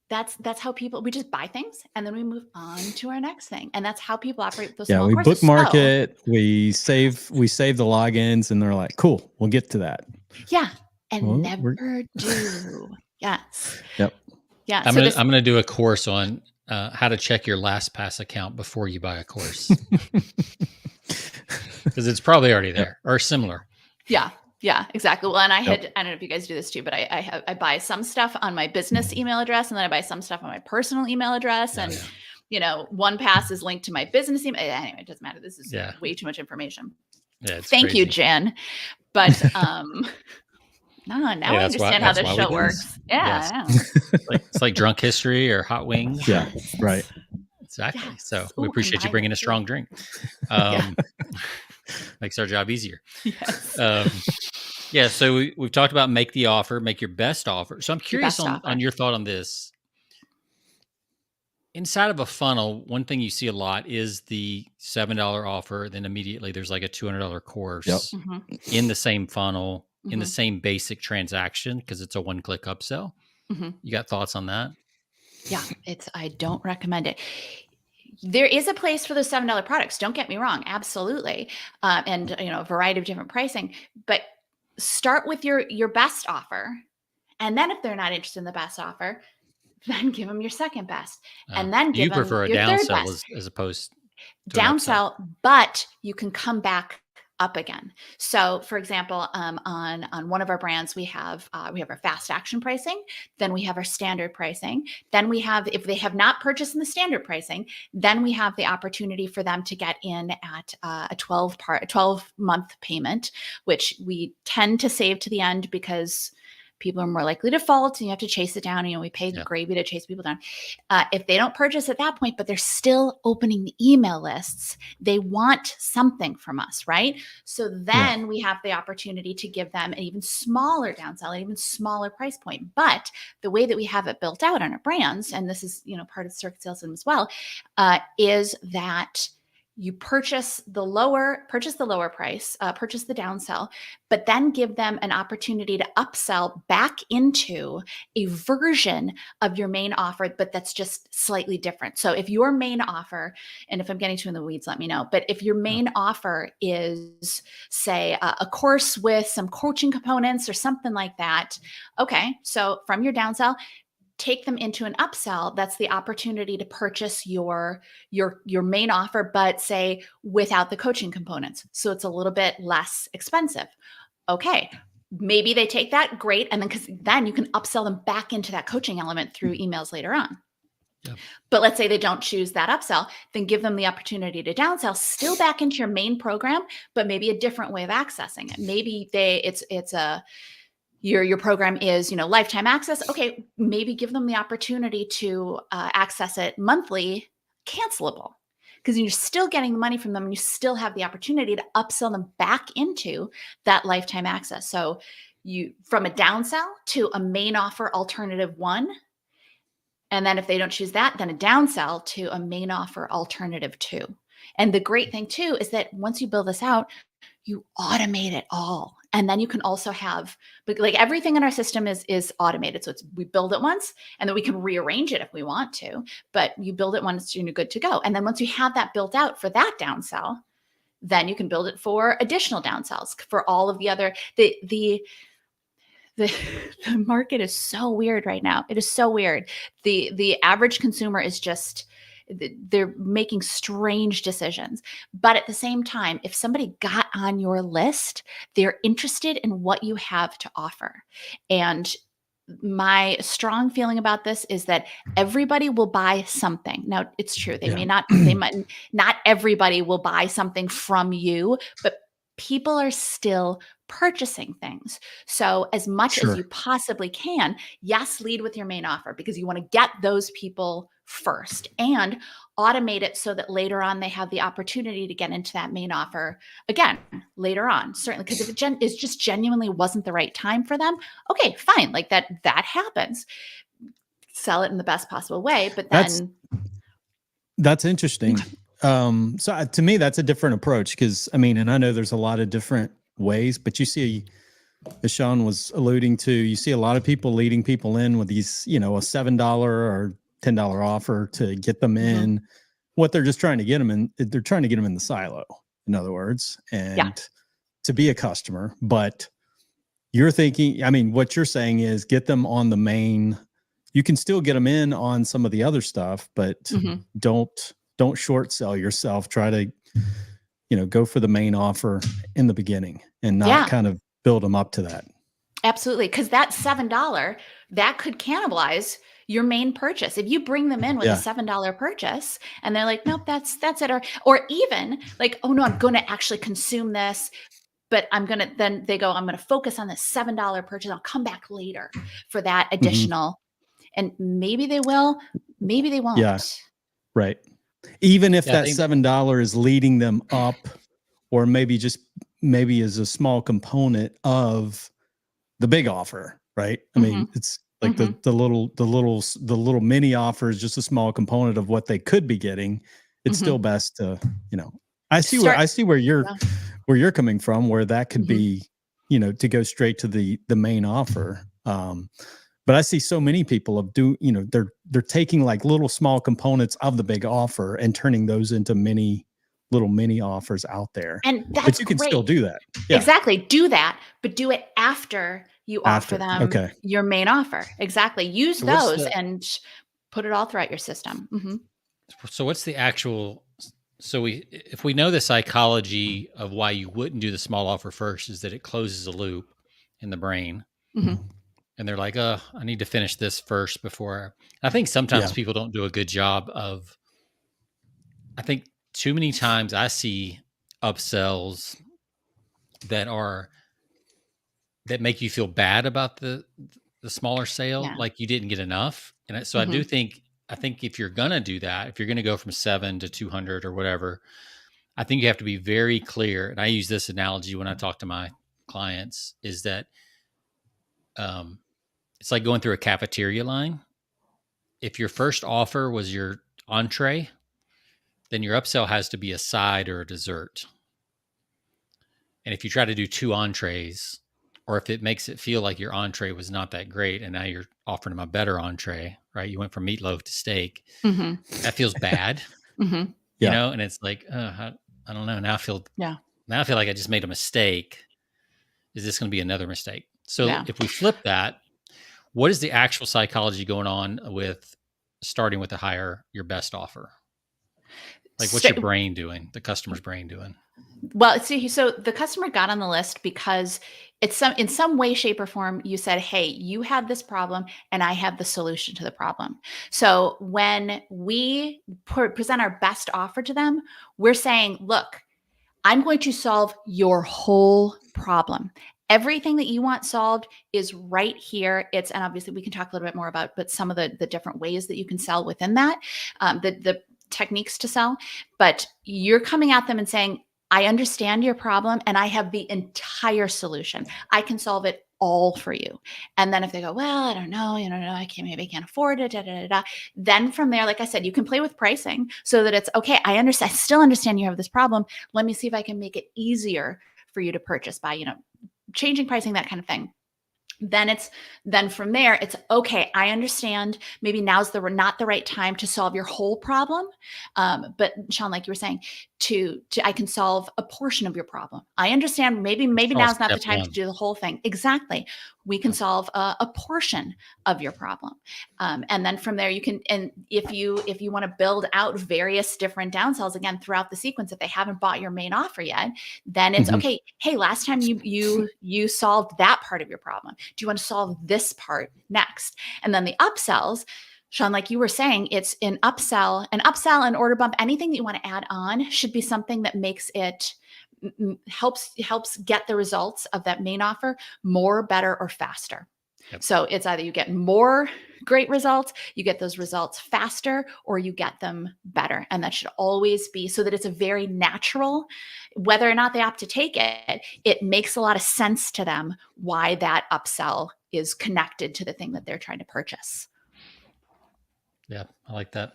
That's how we just buy things and then we move on to our next thing. And that's how people operate those small courses. Bookmark it, we save the logins, and they're like, cool, we'll get to that. Yeah. And never do. Yes. Yep. Yeah. I'm gonna do a course on how to check your LastPass account before you buy a course. Because it's probably already there or similar. Yeah. Yeah, exactly. Well, and I don't know if you guys do this too, but I buy some stuff on my business email address, and then I buy some stuff on my personal email address. And, OnePass is linked to my business email. Anyway, it doesn't matter. This is way too much information. Yeah, Thank you, Jen. But now I understand how this show works. Yeah. It's like drunk history or hot wings. Yeah, right. Exactly. Yes. So we appreciate you bringing a strong drink. Makes our job easier. Yes. So we've talked about make the offer, make your best offer. So I'm curious on your thought on this. Inside of a funnel, one thing you see a lot is the $7 offer. Then immediately there's like a $200 course in the same funnel, in the same basic transaction, because it's a one-click upsell. You got thoughts on that? Yeah, I don't recommend it. There is a place for those $7 products. Don't get me wrong. Absolutely. And, a variety of different pricing, but start with your best offer. And then if they're not interested in the best offer, then give them your second best. And then give them your third best. You prefer a downsell as opposed to downsell, but you can come back up again. So for example, on one of our brands, we have our fast action pricing, then we have our standard pricing. Then we have, if they have not purchased in the standard pricing, then we have the opportunity for them to get in at a 12-month payment, which we tend to save to the end because people are more likely to default and you have to chase it down. We pay gravy to chase people down. If they don't purchase at that point, but they're still opening the email lists, they want something from us, right? So then we have the opportunity to give them an even smaller downsell, an even smaller price point. But the way that we have it built out on our brands, and this is, part of the circuit sales as well, is that you purchase the lower price, purchase the downsell, but then give them an opportunity to upsell back into a version of your main offer, but that's just slightly different. So if your main offer, and if I'm getting too in the weeds, let me know, but if your main offer is, say, a course with some coaching components or something like that, okay, so from your downsell, take them into an upsell. That's the opportunity to purchase your main offer, but say without the coaching components. So it's a little bit less expensive. Okay. Maybe they take that, great. And then you can upsell them back into that coaching element through emails later on. Yeah. But let's say they don't choose that upsell, then give them the opportunity to downsell still back into your main program, but maybe a different way of accessing it. Maybe your program is, lifetime access. Okay, maybe give them the opportunity to access it monthly, cancelable, because you're still getting the money from them and you still have the opportunity to upsell them back into that lifetime access. So you, from a downsell to a main offer alternative 1, and then if they don't choose that, then a downsell to a main offer alternative 2. And the great thing too is that once you build this out, you automate it all. And then you can also have, like, everything in our system is automated. So we build it once and then we can rearrange it if we want to, but you build it once and you're good to go. And then once you have that built out for that downsell, then you can build it for additional downsells for all of the other, the market is so weird right now. It is so weird. The average consumer is just, they're making strange decisions. But at the same time, if somebody got on your list, they're interested in what you have to offer. And my strong feeling about this is that everybody will buy something. Now, it's true. Not everybody will buy something from you, but people are still purchasing things. So as much as you possibly can, yes, lead with your main offer because you want to get those people first and automate it so that later on they have the opportunity to get into that main offer again later on. Certainly, because if it is just genuinely wasn't the right time for them, okay, fine. Like that happens. Sell it in the best possible way, but then that's interesting. So to me, that's a different approach because and I know there's a lot of different ways, but you see, as Sean was alluding to, you see a lot of people leading people in with these, a $7 or $10 offer to get them in. What they're just trying to get them in, they're trying to get them in the silo, in other words, and to be a customer. But you're thinking, what you're saying is get them on the main. You can still get them in on some of the other stuff, but don't short sell yourself. Try to, go for the main offer in the beginning and not kind of build them up to that. Absolutely. Because that $7, that could cannibalize your main purchase. If you bring them in with a $7 purchase and they're like, nope, that's it. Or even like, oh no, I'm going to actually consume this, but then they go, I'm going to focus on this $7 purchase. I'll come back later for that additional. And maybe they will, maybe they won't. Yeah. Right. Even if that $7 is leading them up, or maybe is a small component of the big offer, right? It's like the little mini offer is just a small component of what they could be getting. It's still best to, I see where you're coming from, where that could be, to go straight to the main offer. But I see so many people they're taking like little small components of the big offer and turning those into little mini offers out there. And that's but you can still do that. Yeah. Exactly. Do that, but do it after you offer them your main offer. Exactly. Use those and put it all throughout your system. So what's the actual, if we know the psychology of why you wouldn't do the small offer first is that it closes a loop in the brain. And they're like, I need to finish this first before. I think sometimes people don't do a good job of, I think too many times I see upsells that that make you feel bad about the smaller sale, Yeah. like you didn't get enough. And so I think if you're going to do that, if you're going to go from 7 to 200 or whatever, I think you have to be very clear. And I use this analogy when I talk to my clients is that it's like going through a cafeteria line. If your first offer was your entree, then your upsell has to be a side or a dessert. And if you try to do 2 entrees, or if it makes it feel like your entree was not that great and now you're offering them a better entree, right? You went from meatloaf to steak. That feels bad, you know? And it's like, I don't know. Now I feel like I just made a mistake. Is this going to be another mistake? So if we flip that, what is the actual psychology going on with starting with your best offer? Like what's your brain doing? The customer's brain doing? Well, see, so the customer got on the list because in some way, shape, or form, you said, hey, you have this problem and I have the solution to the problem. So when we present our best offer to them, we're saying, look, I'm going to solve your whole problem. Everything that you want solved is right here. And obviously we can talk a little bit more about, but some of the different ways that you can sell within that, the techniques to sell, but you're coming at them and saying, I understand your problem and I have the entire solution. I can solve it all for you. And then if they go, well, I don't know, maybe I can't afford it, then from there, like I said, you can play with pricing so that it's okay. I still understand you have this problem. Let me see if I can make it easier for you to purchase by, changing pricing, that kind of thing. Then from there, it's okay. I understand. Maybe now's not the right time to solve your whole problem. But Sean, like you were saying, I can solve a portion of your problem. I understand. Maybe now's not the time to do the whole thing. Exactly. We can solve a portion of your problem. And then from there you can, and if you want to build out various different downsells again throughout the sequence, if they haven't bought your main offer yet, then it's okay. Hey, last time you solved that part of your problem. Do you want to solve this part next? And then the upsells, Sean, like you were saying, it's an upsell, an order bump, anything that you want to add on should be something that makes it helps get the results of that main offer more, better, or faster. Yep. So it's either you get more great results, you get those results faster, or you get them better. And that should always be so that it's a very natural, whether or not they opt to take it, it makes a lot of sense to them why that upsell is connected to the thing that they're trying to purchase. Yeah, I like that.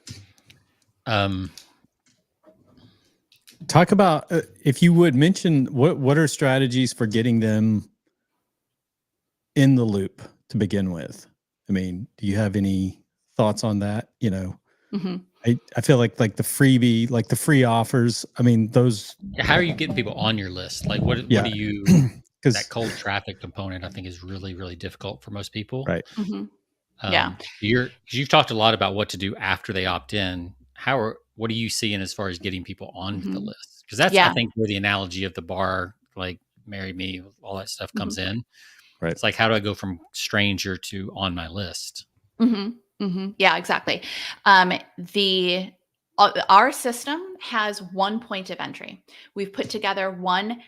Talk about, if you would mention what are strategies for getting them in the loop to begin with? I mean, do you have any thoughts on that? I feel like the freebie, like the free offers. I mean, those. How are you getting people on your list? Like what do you, that cold traffic component, I think is really, really difficult for most people. Right. You've talked a lot about what to do after they opt in. What are you seeing as far as getting people onto the list? Because that's, I think, where the analogy of the bar, like marry me, all that stuff comes in. Right. It's like, how do I go from stranger to on my list? Yeah, exactly. Our system has one point of entry. We've put together one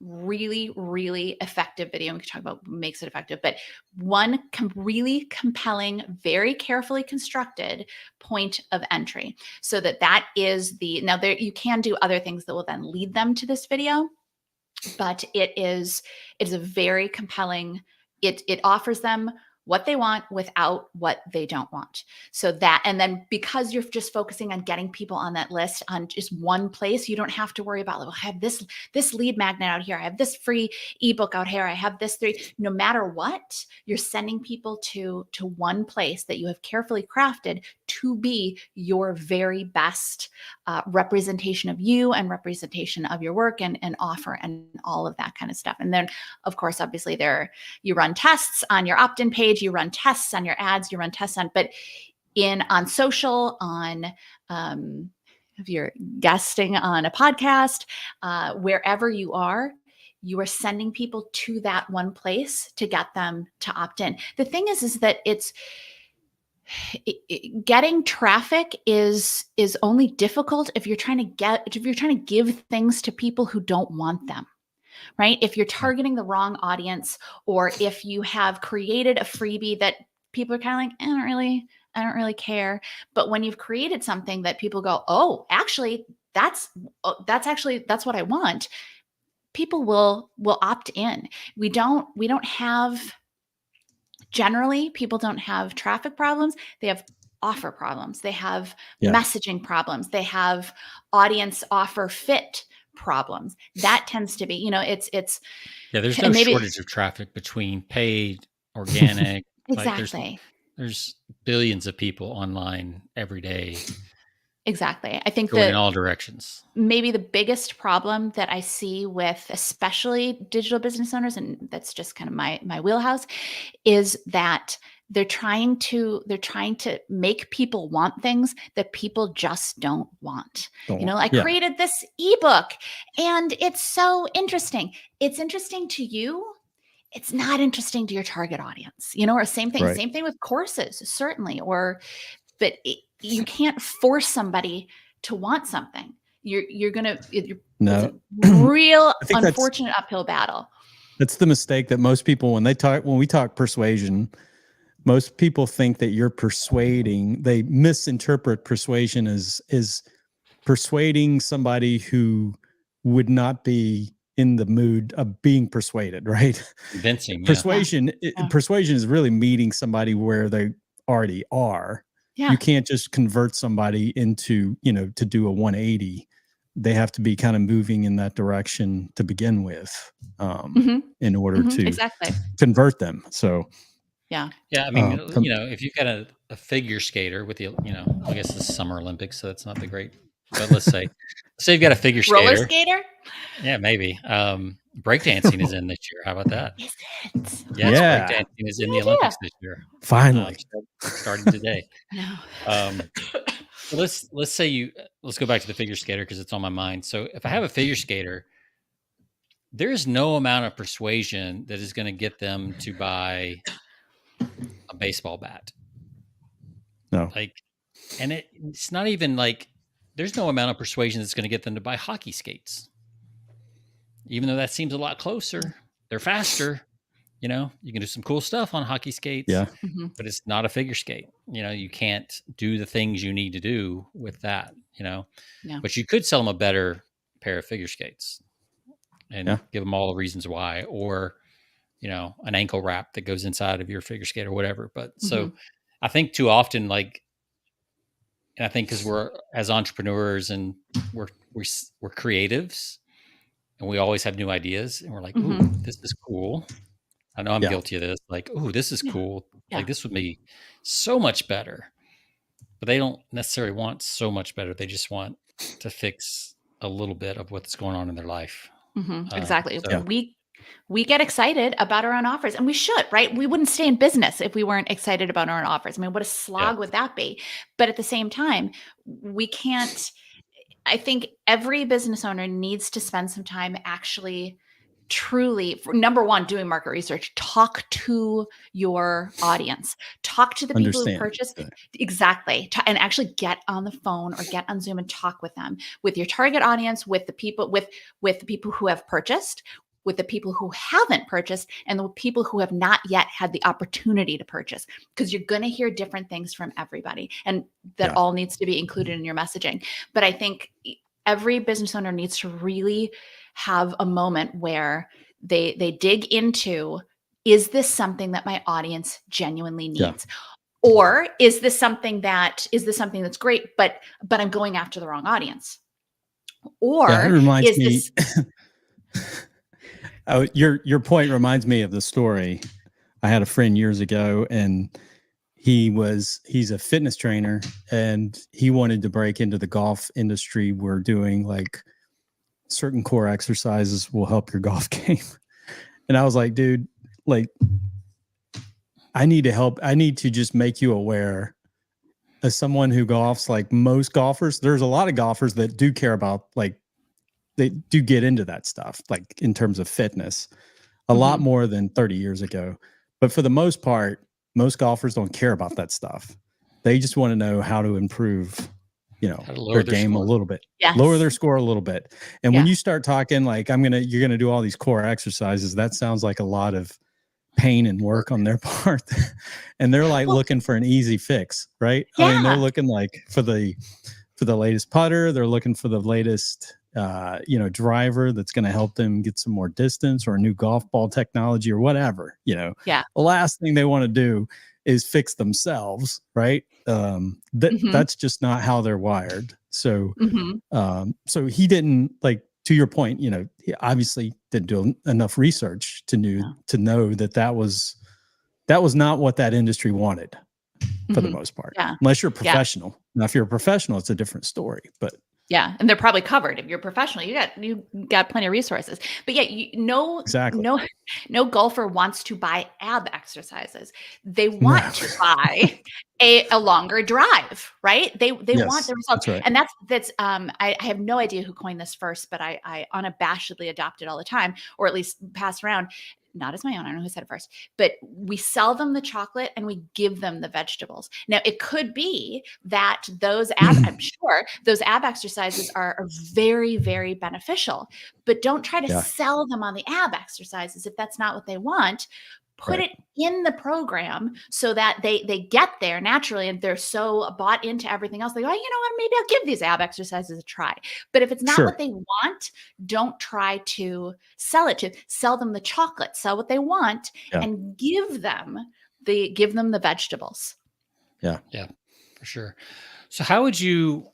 really, really effective video. We can talk about what makes it effective, but one really compelling, very carefully constructed point of entry. So that is now there, you can do other things that will then lead them to this video, but it's a very compelling, it offers them what they want without what they don't want. So that, and then because you're just focusing on getting people on that list on just one place, you don't have to worry about, well, I have this lead magnet out here. I have this free ebook out here. I have this no matter what, you're sending people to one place that you have carefully crafted to be your very best representation of you and representation of your work and offer and all of that kind of stuff. And then of course, obviously you run tests on your opt-in page, you run tests on your ads, you run tests but on social, if you're guesting on a podcast, wherever you are sending people to that one place to get them to opt in. The thing is that getting traffic is only difficult if you're trying to give things to people who don't want them. right? If you're targeting the wrong audience, or if you have created a freebie that people are kind of like, I don't really care. But when you've created something that people go, oh, actually, that's what I want, people will opt in. Generally, people don't have traffic problems. They have offer problems. They have messaging problems. They have audience offer fit problems. That tends to be, it's there's no shortage of traffic between paid, organic. Exactly. Like there's billions of people online every day. Exactly. I think going in all directions. Maybe the biggest problem that I see with especially digital business owners, and that's just kind of my wheelhouse, is that they're trying to make people want things that people just don't want. I created this ebook and it's so interesting. It's interesting to you. It's not interesting to your target audience, or same thing, same thing with courses, certainly, but you can't force somebody to want something. It's a real unfortunate uphill battle. That's the mistake that most people, when we talk persuasion, most people think that you're persuading. They misinterpret persuasion as persuading somebody who would not be in the mood of being persuaded, right? Convincing. Persuasion is really meeting somebody where they already are. Yeah. You can't just convert somebody into, to do a 180. They have to be kind of moving in that direction to begin with, in order to convert them. So, yeah. I mean, if you've got a figure skater with the, I guess it's Summer Olympics, so that's not the great, but let's say you've got a figure skater. Roller skater? Yeah, maybe. Breakdancing is in this year. How about that? Is it? Yes, breakdancing is in the Olympics this year. Finally. Starting today. No. So let's go back to the figure skater because it's on my mind. So if I have a figure skater, there is no amount of persuasion that is going to get them to buy a baseball bat. No. And it's not even like there's no amount of persuasion that's going to get them to buy hockey skates. Even though that seems a lot closer, they're faster. You can do some cool stuff on hockey skates, but it's not a figure skate. You can't do the things you need to do with that, but you could sell them a better pair of figure skates and give them all the reasons why, or, an ankle wrap that goes inside of your figure skate or whatever. But so I think too often, and I think because we're as entrepreneurs and we're creatives and we always have new ideas and we're like, ooh, this is cool. I know I'm guilty of this. Like, oh, this is cool. Yeah. Like this would be so much better. But they don't necessarily want so much better. They just want to fix a little bit of what's going on in their life. Exactly. So, we get excited about our own offers, and we should, right? We wouldn't stay in business if we weren't excited about our own offers. I mean, what a slog would that be? But at the same time, we can't. I think every business owner needs to spend some time actually truly, number one, doing market research. Talk to your audience. Talk to the people who purchased. Exactly. And actually get on the phone or get on Zoom and talk with them, with your target audience, with the people, with the people who have purchased, with the people who haven't purchased, and the people who have not yet had the opportunity to purchase, because you're going to hear different things from everybody, and that all needs to be included in your messaging. But I think every business owner needs to really have a moment where they dig into, is this something that my audience genuinely needs? Or is this something that's great, but I'm going after the wrong audience? Or it reminds me, your point reminds me of the story. I had a friend years ago, and he's a fitness trainer, and he wanted to break into the golf industry. We're doing like certain core exercises will help your golf game. And I was like, dude, like, I need to help. I need to just make you aware, as someone who golfs, like most golfers, there's a lot of golfers that do care about, like, they do get into that stuff, like in terms of fitness, a lot more than 30 years ago. But for the most part, most golfers don't care about that stuff. They just want to know how to improve How to their game a little bit, lower their score a little bit. And when you start talking like, you're going to do all these core exercises, that sounds like a lot of pain and work on their part. And they're like looking for an easy fix, right? I mean, they're looking like for the latest putter. They're looking for the latest, driver that's going to help them get some more distance, or a new golf ball technology, or whatever, the last thing they want to do is fix themselves. Right. That's just not how they're wired. So, so he didn't, like, to your point, he obviously didn't do enough research to know that was not what that industry wanted for the most part, unless you're a professional. Now, if you're a professional, it's a different story, but and they're probably covered. If you're a professional, you got plenty of resources. But exactly. No golfer wants to buy ab exercises. They want to buy a longer drive, right? They want the results. That's right. And that's I have no idea who coined this first, but I unabashedly adopt it all the time, or at least pass around. Not as my own. I don't know who said it first, but we sell them the chocolate and we give them the vegetables. Now, it could be that I'm sure those ab exercises are very, very beneficial, but don't try to sell them on the ab exercises if that's not what they want. Put it in the program so that they get there naturally, and they're so bought into everything else. They go, you know what, maybe I'll give these ab exercises a try. But if it's not what they want, don't try to sell them the chocolate, sell what they want, and give them the vegetables. Yeah, for sure. So how would you,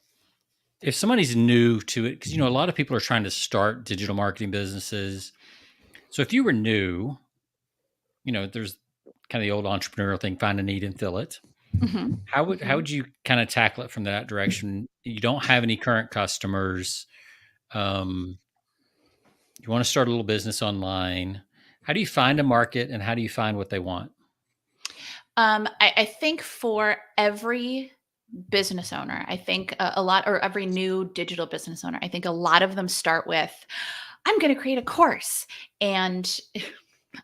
if somebody's new to it, because, a lot of people are trying to start digital marketing businesses. So if you were new, there's kind of the old entrepreneurial thing, find a need and fill it. How would you kind of tackle it from that direction? You don't have any current customers. You want to start a little business online. How do you find a market, and how do you find what they want? I think for every business owner, I think or every new digital business owner, I think a lot of them start with, I'm going to create a course. And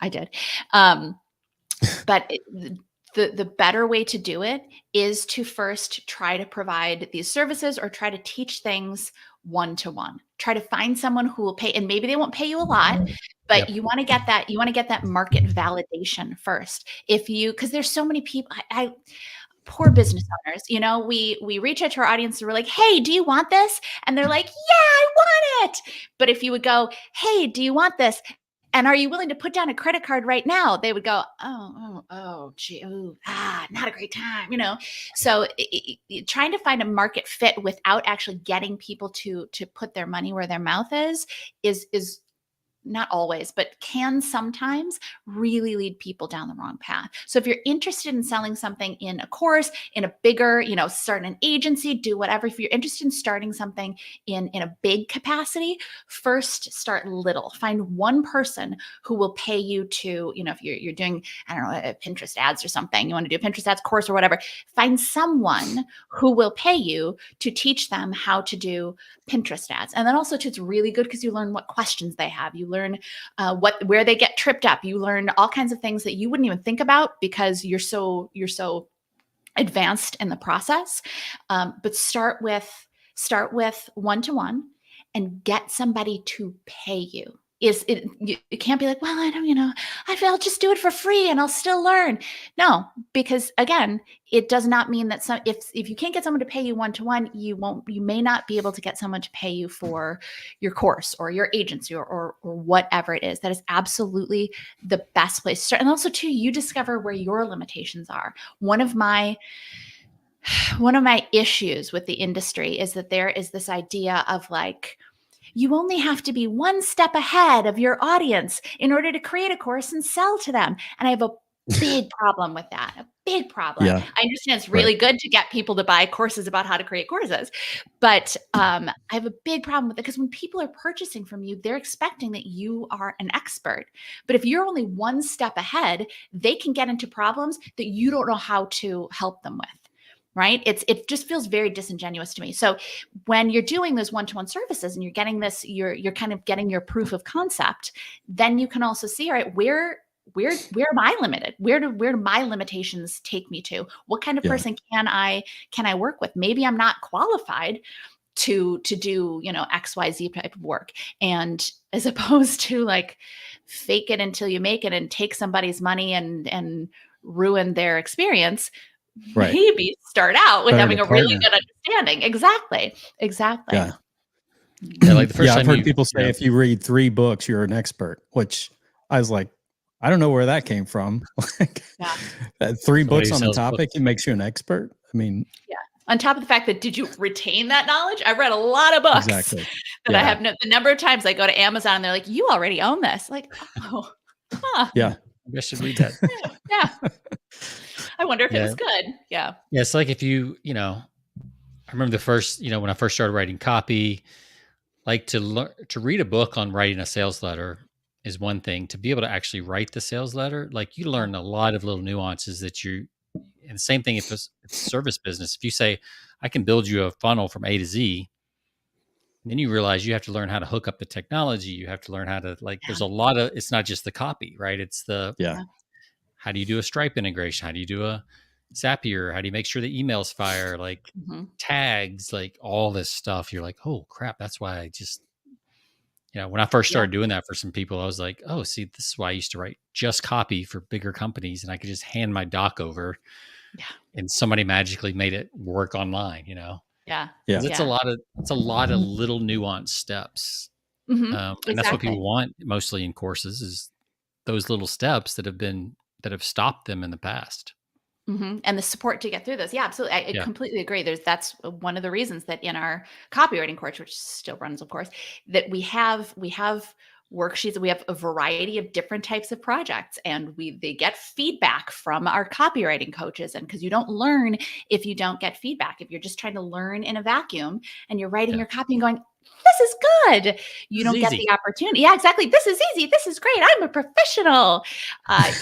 I did. But the better way to do it is to first try to provide these services, or try to teach things one-to-one. Try to find someone who will pay, and maybe they won't pay you a lot, but you want to get that market validation first. Because there's so many people, poor business owners, we reach out to our audience and we're like, hey, do you want this? And they're like, yeah, I want it. But if you would go, hey, do you want this? And are you willing to put down a credit card right now? They would go, gee, not a great time, So trying to find a market fit without actually getting people to put their money where their mouth is not always, but can sometimes really lead people down the wrong path. So if you're interested in selling something in a course, in a bigger, start an agency, do whatever. If you're interested in starting something in a big capacity, first start little. Find one person who will pay you to, if you're doing, I don't know, Pinterest ads or something, you want to do a Pinterest ads course or whatever, find someone who will pay you to teach them how to do Pinterest ads. And then also too, it's really good because you learn what questions they have. You learn where they get tripped up. You learn all kinds of things that you wouldn't even think about because you're so advanced in the process. But start with one-to-one and get somebody to pay you. You can't be like, well, I don't, I'll just do it for free and I'll still learn. No, because again, it does not mean that if you can't get someone to pay you one-to-one, you may not be able to get someone to pay you for your course or your agency or whatever it is. That is absolutely the best place to start. And also too, you discover where your limitations are. One of my issues with the industry is that there is this idea of like, you only have to be one step ahead of your audience in order to create a course and sell to them. And I have a big problem with that. A big problem. Yeah. I understand it's really good to get people to buy courses about how to create courses, but I have a big problem with it because when people are purchasing from you, they're expecting that you are an expert. But if you're only one step ahead, they can get into problems that you don't know how to help them with. Right? It just feels very disingenuous to me. So when you're doing those one-to-one services and you're getting this, you're kind of getting your proof of concept, then you can also see, all right, where where am I limited? Where do my limitations take me to? What kind of person can I work with? Maybe I'm not qualified to do, XYZ type of work. And as opposed to like fake it until you make it and take somebody's money and ruin their experience, maybe start out with having a really good understanding. Exactly. Yeah. Yeah, like the first time I've heard people say if you read 3 books, you're an expert, which I was like, I don't know where that came from. Like 3 books on the topic, it makes you an expert. I mean, on top of the fact that, did you retain that knowledge? I've read a lot of books that I have the number of times I go to Amazon and they're like, you already own this. Like, oh, yeah. Maybe I should read that. Yeah. I wonder if it was good. Yeah. Yeah. It's like if I remember the first, when I first started writing copy, like to read a book on writing a sales letter is one thing. To be able to actually write the sales letter, like you learn a lot of little nuances and the same thing if it's a service business. If you say, I can build you a funnel from A to Z, then you realize you have to learn how to hook up the technology. You have to learn how to there's a lot of, it's not just the copy, right? It's how do you do a Stripe integration? How do you do a Zapier? How do you make sure the emails fire? Like tags, like all this stuff. You're like, oh crap. That's why I just, when I first started doing that for some people, I was like, oh, see, this is why I used to write just copy for bigger companies. And I could just hand my doc over and somebody magically made it work online, Yeah. It's a lot of little nuanced steps. And that's what people want mostly in courses is those little steps that have stopped them in the past. And the support to get through those. Yeah, absolutely. I completely agree. That's one of the reasons that in our copywriting course, which still runs, of course, that we have worksheets. We have a variety of different types of projects, and they get feedback from our copywriting coaches. And because you don't learn if you don't get feedback, if you're just trying to learn in a vacuum and you're writing your copy and going, this is good, you don't get the opportunity. Yeah, exactly. This is easy. This is great. I'm a professional.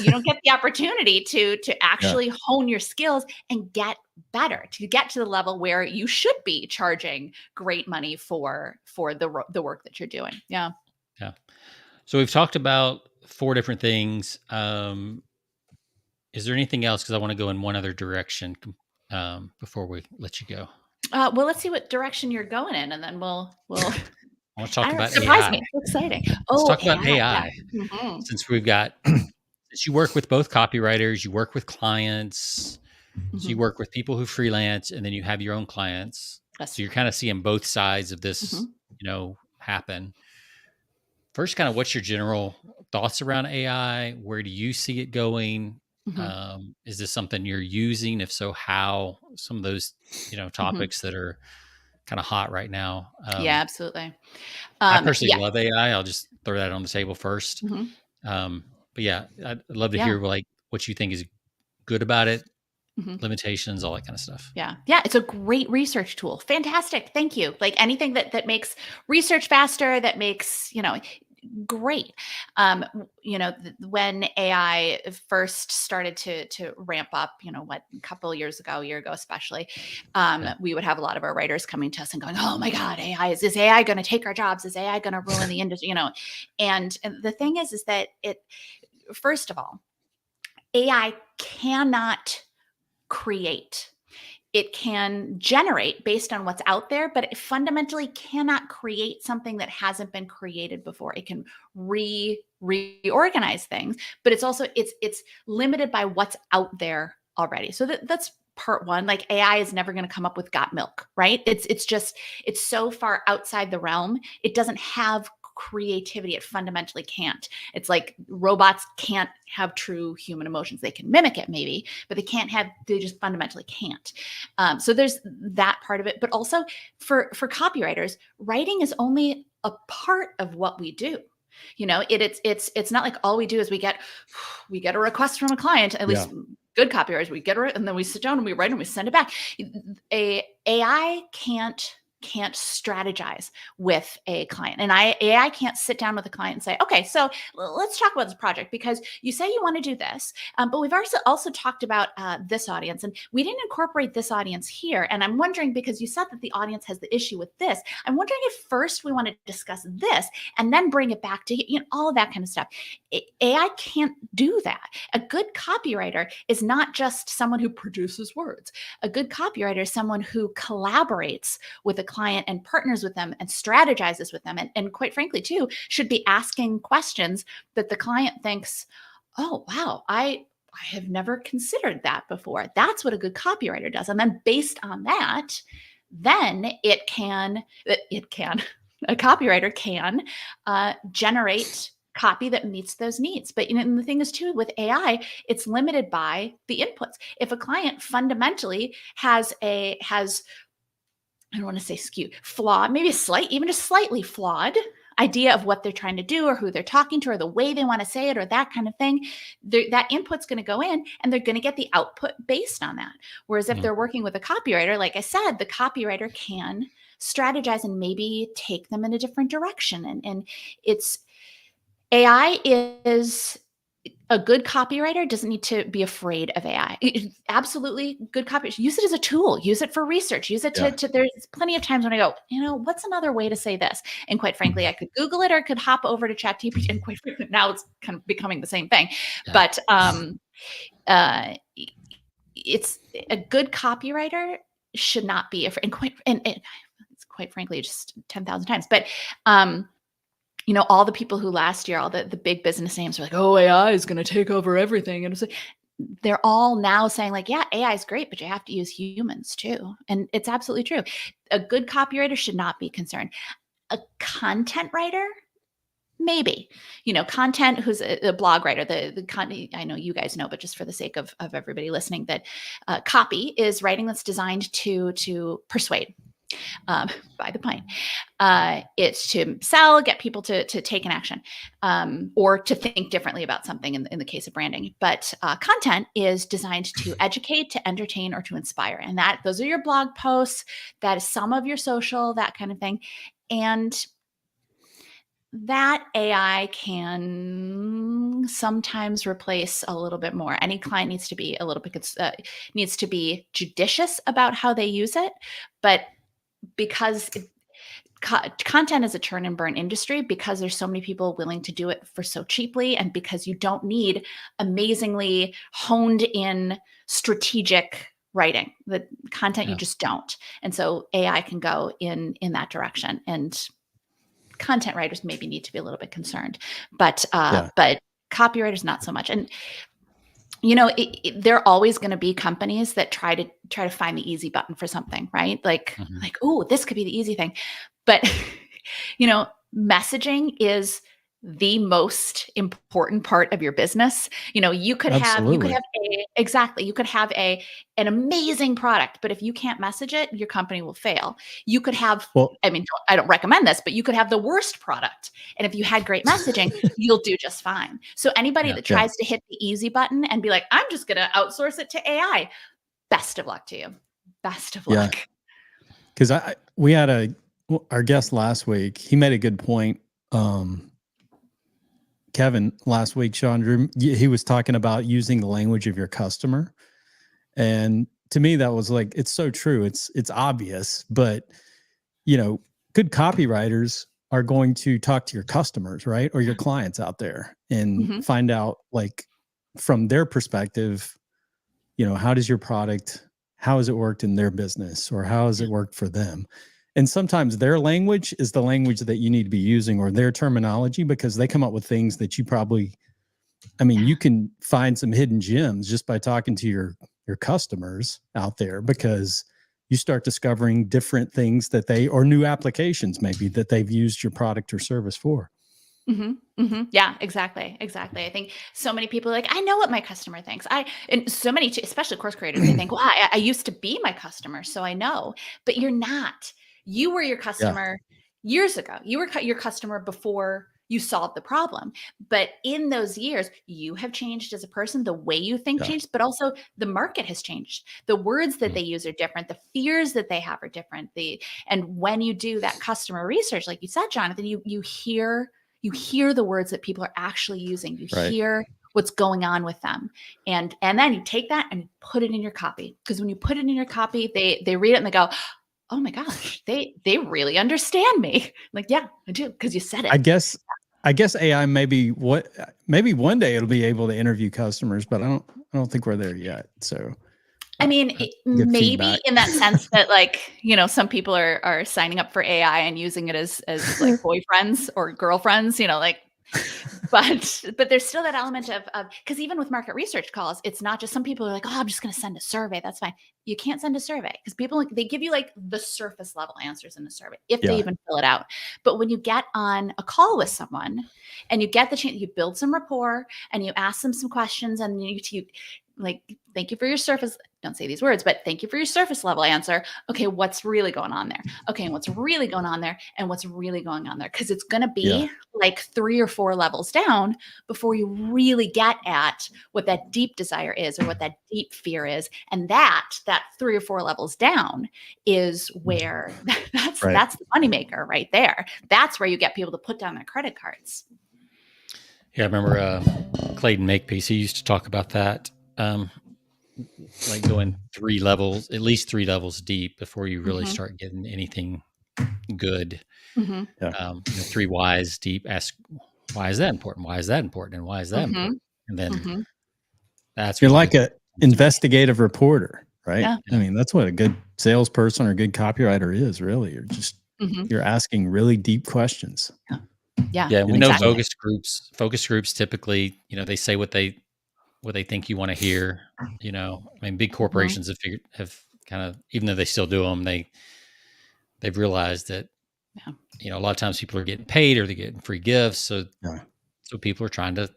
You don't get the opportunity to actually hone your skills and get better, to get to the level where you should be charging great money for the work that you're doing. Yeah. Yeah. So we've talked about 4 different things. Is there anything else? Because I want to go in one other direction before we let you go. Well, let's see what direction you're going in, and then we'll. I want to talk about surprise AI. Me. So exciting. Let's talk about AI. Yeah. Since you work with both copywriters, you work with clients, so you work with people who freelance, and then you have your own clients. So you're kind of seeing both sides of this, happen. First, kind of what's your general thoughts around AI? Where do you see it going? Is this something you're using? If so, how? Some of those, topics that are kind of hot right now. Yeah, absolutely. I personally love AI. I'll just throw that on the table first. But yeah, I'd love to hear what you think is good about it, limitations, all that kind of stuff. Yeah. It's a great research tool. Fantastic. Thank you. Like anything that makes research faster, that makes, great. When AI first started to ramp up, a couple of years ago, a year ago, especially, we would have a lot of our writers coming to us and going, oh my God, is this AI going to take our jobs? Is AI going to ruin the industry? And the thing is that first of all, AI cannot create. It can generate based on what's out there, but it fundamentally cannot create something that hasn't been created before. It can reorganize things, but it's also it's limited by what's out there already. So that's part one. Like AI is never going to come up with got milk, right? It's so far outside the realm. It doesn't have creativity. It fundamentally can't. It's like robots can't have true human emotions. They can mimic it maybe, but they just fundamentally can't. So there's that part of it, but also for copywriters, writing is only a part of what we do. It's not like all we do is we get a request from a client, at least good copywriters, we get it and then we sit down and we write and we send it back. AI can't can't strategize with a client. And AI can't sit down with a client and say, okay, so let's talk about this project because you say you want to do this, but we've also talked about this audience and we didn't incorporate this audience here. And I'm wondering, because you said that the audience has the issue with this, I'm wondering if first we want to discuss this and then bring it back to, all of that kind of stuff. AI can't do that. A good copywriter is not just someone who produces words. A good copywriter is someone who collaborates with a client and partners with them and strategizes with them. And quite frankly, too, should be asking questions that the client thinks, oh, wow, I have never considered that before. That's what a good copywriter does. And then based on that, then a copywriter can generate copy that meets those needs. But and the thing is too, with AI, it's limited by the inputs. If a client fundamentally has I don't want to say skewed, flawed, maybe even just slightly flawed idea of what they're trying to do or who they're talking to or the way they want to say it or that kind of thing, that input's going to go in and they're going to get the output based on that. Whereas if they're working with a copywriter, like I said, the copywriter can strategize and maybe take them in a different direction. And AI is a good copywriter doesn't need to be afraid of AI. Absolutely good copy. Use it as a tool. Use it for research. Use it to there's plenty of times when I go, what's another way to say this? And quite frankly, I could Google it or could hop over to ChatGPT. And quite frankly, now it's kind of becoming the same thing. Yeah. But it's a good copywriter should not be afraid. And it's quite frankly just 10,000 times. But all the people who last year, all the big business names were like, oh, AI is going to take over everything. And they're all now saying like, yeah, AI is great, but you have to use humans too. And it's absolutely true. A good copywriter should not be concerned. A content writer, maybe, content who's a blog writer, the content, I know you guys know, but just for the sake of everybody listening, that copy is writing that's designed to persuade. By the pint. It's to sell, get people to take an action, or to think differently about something in the case of branding. But content is designed to educate, to entertain, or to inspire. And those are your blog posts. That is some of your social, that kind of thing. And that AI can sometimes replace a little bit more. Any client needs to be a little bit, needs to be judicious about how they use it. But because content is a churn and burn industry, because there's so many people willing to do it for so cheaply, and because you don't need amazingly honed in strategic writing, the content you just don't. And so AI can go in that direction, and content writers maybe need to be a little bit concerned, but copywriters not so much. And there are always going to be companies that try to find the easy button for something, right? Like, oh, this could be the easy thing. But, messaging is the most important part of your business. You could have an amazing product, but if you can't message it, your company will fail. You could have, I don't recommend this, but you could have the worst product. And if you had great messaging, you'll do just fine. So anybody that tries to hit the easy button and be like, I'm just going to outsource it to AI, best of luck to you. Best of luck. Because we had our guest last week. He made a good point. Kevin last week, Sean, he was talking about using the language of your customer. And to me, that was like, it's so true. It's obvious, but good copywriters are going to talk to your customers, right? Or your clients out there and find out, like, from their perspective, how does your product, how has it worked in their business, or how has it worked for them? And sometimes their language is the language that you need to be using, or their terminology, because they come up with things that you probably, you can find some hidden gems just by talking to your customers out there, because you start discovering different things or new applications maybe that they've used your product or service for. Yeah, exactly. I think so many people are like, I know what my customer thinks. And so many, especially course creators, they think, well, I used to be my customer, so I know. But you're not. You were your customer years ago. You were your customer before you solve the problem. But in those years, you have changed as a person, the way you think changed, but also the market has changed. The words that they use are different. The fears that they have are different. And when you do that customer research, like you said, Jonathan, you hear the words that people are actually using. You hear what's going on with them. And then you take that and put it in your copy. Because when you put it in your copy, they read it and they go, oh my gosh, they really understand me. Like, yeah, I do, because you said it. I guess AI maybe one day it'll be able to interview customers, but I don't think we're there yet. So I mean, maybe feedback in that sense that, like, some people are signing up for AI and using it as like boyfriends or girlfriends, like, but there's still that element of, because even with market research calls, it's not just, some people are like, oh, I'm just going to send a survey. That's fine. You can't send a survey because people, they give you like the surface level answers in the survey, if they even fill it out. But when you get on a call with someone and you get the chance, you build some rapport and you ask them some questions, and you like, thank you for your surface, don't say these words, but thank you for your surface level answer. Okay, what's really going on there? Okay, and what's really going on there? And what's really going on there? Because it's going to be like 3 or 4 levels down before you really get at what that deep desire is, or what that deep fear is. And that 3 or 4 levels down is where that's the moneymaker right there. That's where you get people to put down their credit cards. Yeah, I remember Clayton Makepeace, he used to talk about that. Like going 3 levels, at least 3 levels deep before you really start getting anything good. 3 whys deep. Ask, why is that important? Why is that important? And why is that important? And then that's, you're like an investigative reporter, right? Yeah. I mean, that's what a good salesperson or a good copywriter is, really. You're just you're asking really deep questions. Yeah. We know focus groups typically, they say what they think you want to hear. I mean, big corporations have kind of, even though they still do them, they've realized that a lot of times people are getting paid or they're getting free gifts, so people are trying to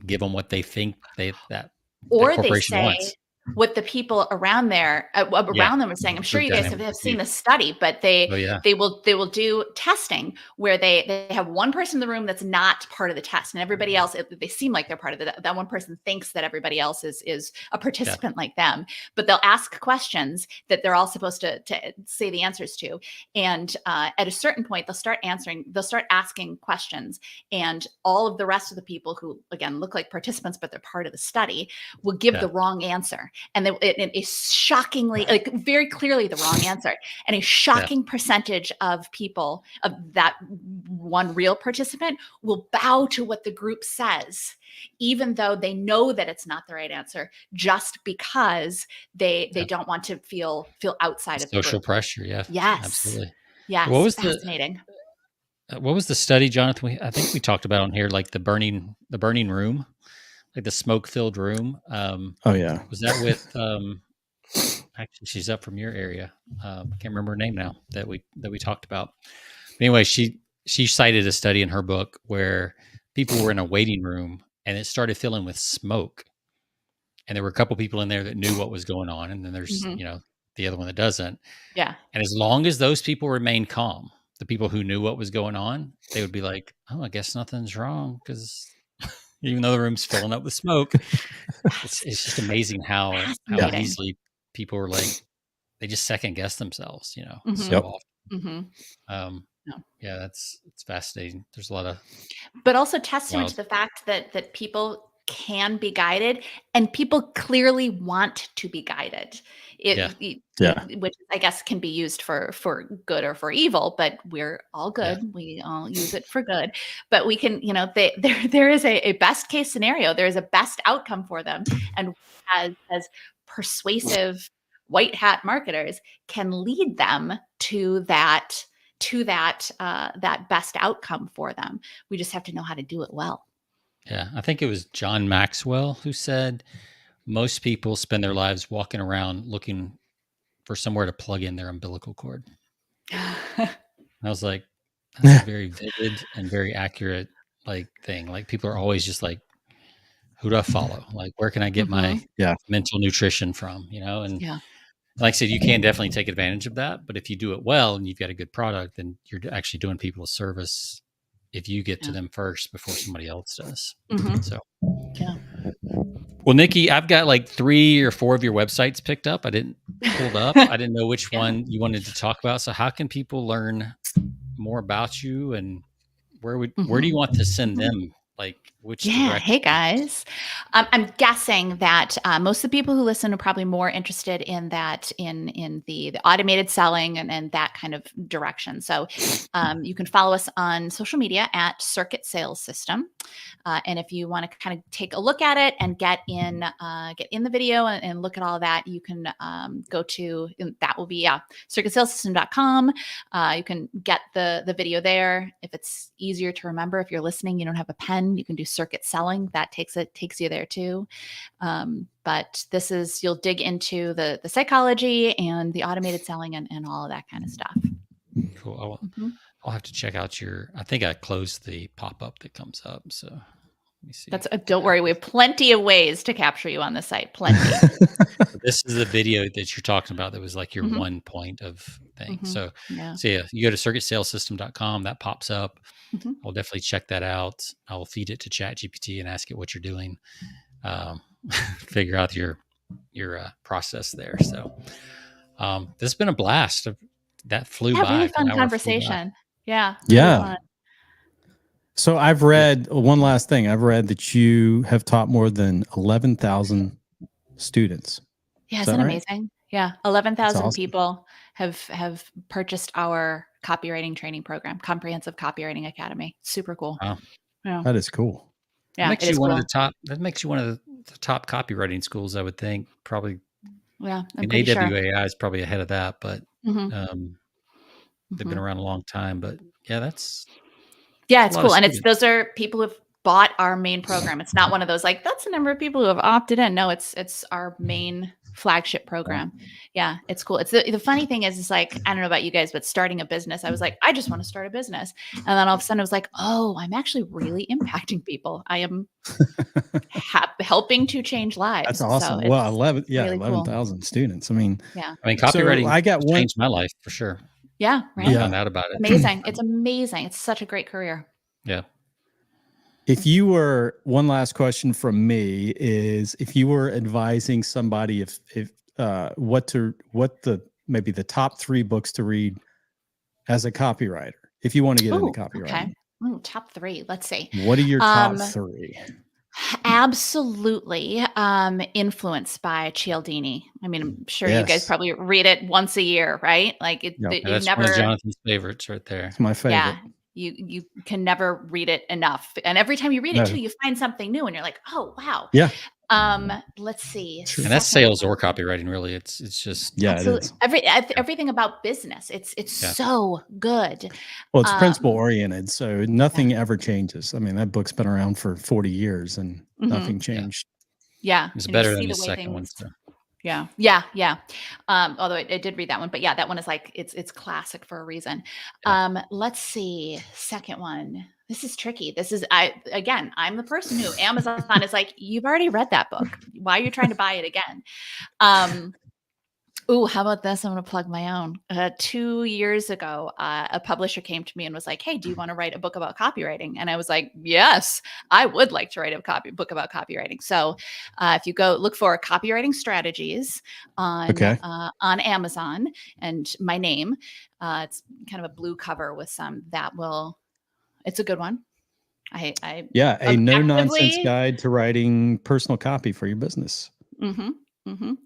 give them what they think that corporation wants. What the people around there around them are saying. I'm sure you guys have seen the study, but they will do testing where they have one person in the room that's not part of the test, and everybody else, they seem like they're part of that one person thinks that everybody else is a participant like them, but they'll ask questions that they're all supposed to say the answers to, and at a certain point they'll start asking questions, and all of the rest of the people who again look like participants but they're part of the study will give the wrong answer. And it is shockingly, like very clearly the wrong answer. And a shocking percentage of people, of that one real participant, will bow to what the group says, even though they know that it's not the right answer, just because they don't want to feel outside of the social group. pressure. Yeah. Yes. Absolutely. Yes. What was fascinating. What was the study, Jonathan? I think we talked about on here, like the burning room. Like the smoke-filled room. Was that with? Actually, she's up from your area. I can't remember her name now that we talked about. But anyway, she cited a study in her book where people were in a waiting room and it started filling with smoke, and there were a couple people in there that knew what was going on, and then there's the other one that doesn't. Yeah. And as long as those people remained calm, the people who knew what was going on, they would be like, "Oh, I guess nothing's wrong," because even though the room's filling up with smoke, it's just amazing how easily people are like, they just second guess themselves, so often. It's fascinating. There's a lot of, but also testament to the fact that people can be guided, and people clearly want to be guided. Which I guess can be used for good or for evil, but we're all good. We all use it for good, but we can, there is a best case scenario. There is a best outcome for them. And as persuasive white hat marketers can lead them to that best outcome for them. We just have to know how to do it well. Yeah. I think it was John Maxwell who said, most people spend their lives walking around looking for somewhere to plug in their umbilical cord. I was like, that's a very vivid and very accurate thing. Like people are always just like, who do I follow? Like, where can I get my mental nutrition from? And like I said, you can definitely take advantage of that. But if you do it well and you've got a good product, then you're actually doing people a service if you get to them first before somebody else does. Mhm. So, Yeah. well, Nikki, I've got like 3 or 4 of your websites picked up. I didn't pulled up. I didn't know which Yeah. one you wanted to talk about. So how can people learn more about you, and where do you want to send them? Like which Yeah. direction? Hey guys. I'm guessing that most of the people who listen are probably more interested in that in the automated selling and that kind of direction. So you can follow us on social media at Circuit Sales System. And if you want to kind of take a look at it and get in the video and look at all that, you can go to, that will be circuitsalesystem.com. You can get the video there. If it's easier to remember, if you're listening, you don't have a pen, you can do circuit selling. That takes you there too. But this is, you'll dig into the psychology and the automated selling and all of that kind of stuff. Cool. I'll have to check out I think I closed the pop-up that comes up. So let me see. Don't worry. We have plenty of ways to capture you on the site. Plenty. This is the video that you're talking about. That was like your one point of thing. So yeah, you go to circuitsalesystem.com, that pops up. I'll definitely check that out. I'll feed it to ChatGPT and ask it what you're doing. Figure out your process there. So this has been a blast. That flew by. Really fun conversation. Yeah. Yeah. Fun. So I've read one last thing. I've read that you have taught more than 11,000 students. Yeah, isn't that right? amazing? Yeah, 11,000 awesome. people have purchased our copywriting training program, Comprehensive Copywriting Academy. Super cool. Wow. Yeah. That is cool. Yeah, that makes you one of the top copywriting schools, I would think. Probably. Yeah, AWAI sure. is probably ahead of that, but they've been around a long time. But yeah, it's cool. And those are people who've bought our main program. It's not one of those like, that's the number of people who have opted in. No, it's our main flagship program. Yeah, it's cool. It's the funny thing is like, I don't know about you guys, but starting a business, I was like, I just want to start a business. And then all of a sudden I was like, oh, I'm actually really impacting people. I am helping to change lives. That's awesome. So well, 11,000 really students. I mean, copywriting I got changed my life for sure. Yeah. Right. I found out about it. Amazing. It's amazing. It's such a great career. Yeah. If you were, one last question from me is, if you were advising somebody maybe the top 3 books to read as a copywriter, if you want to get into copywriting. Okay. Top 3. Let's see. What are your top 3? Absolutely. Influenced by Cialdini. I mean, I'm sure you guys probably read it once a year, right? Like that's one of Jonathan's favorites right there. It's my favorite. Yeah. You can never read it enough. And every time you read it too, you find something new and you're like, oh, wow. Yeah. Let's see. And that's sales or copywriting, really. It's just it is. Everything about business. It's so good. Well, it's principle oriented, so nothing ever changes. I mean, that book's been around for 40 years and nothing changed. Yeah. It's better than the second one. So. Yeah. Although I did read that one, but yeah, that one is like, it's classic for a reason. Let's see. Second one. This is tricky. I'm the person who Amazon is like, you've already read that book. Why are you trying to buy it again? How about this? I'm going to plug my own. 2 years ago, a publisher came to me and was like, hey, do you want to write a book about copywriting? And I was like, yes, I would like to write a book about copywriting. So if you go look for copywriting strategies on Amazon and my name, it's kind of a blue cover with it's a good one. A no-nonsense guide to writing personal copy for your business.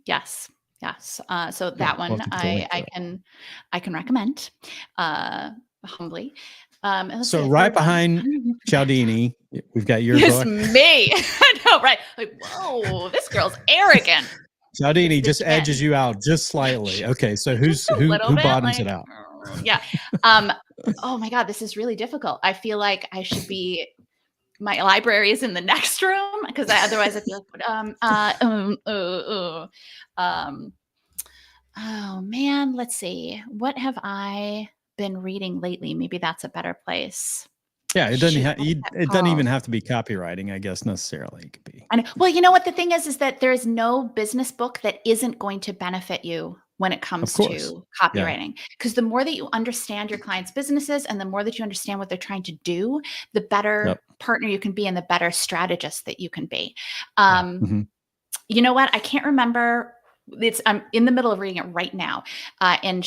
Yes. So that one I can recommend humbly. So right behind Cialdini, we've got your book. Me. I know, right? Like, whoa, this girl's arrogant. Cialdini just edges you out just slightly. Okay, so who bottoms it out? Yeah. Oh my God, this is really difficult. I feel like I should be. My library is in the next room because otherwise I feel oh man, let's see. What have I been reading lately? Maybe that's a better place. Yeah, it doesn't even have to be copywriting, I guess, necessarily. It could be. Well, you know what the thing is that there is no business book that isn't going to benefit you when it comes course. to copywriting. Because the more that you understand your clients' businesses and the more that you understand what they're trying to do, the better partner you can be and the better strategist that you can be. You know what? I can't remember. I'm in the middle of reading it right now. And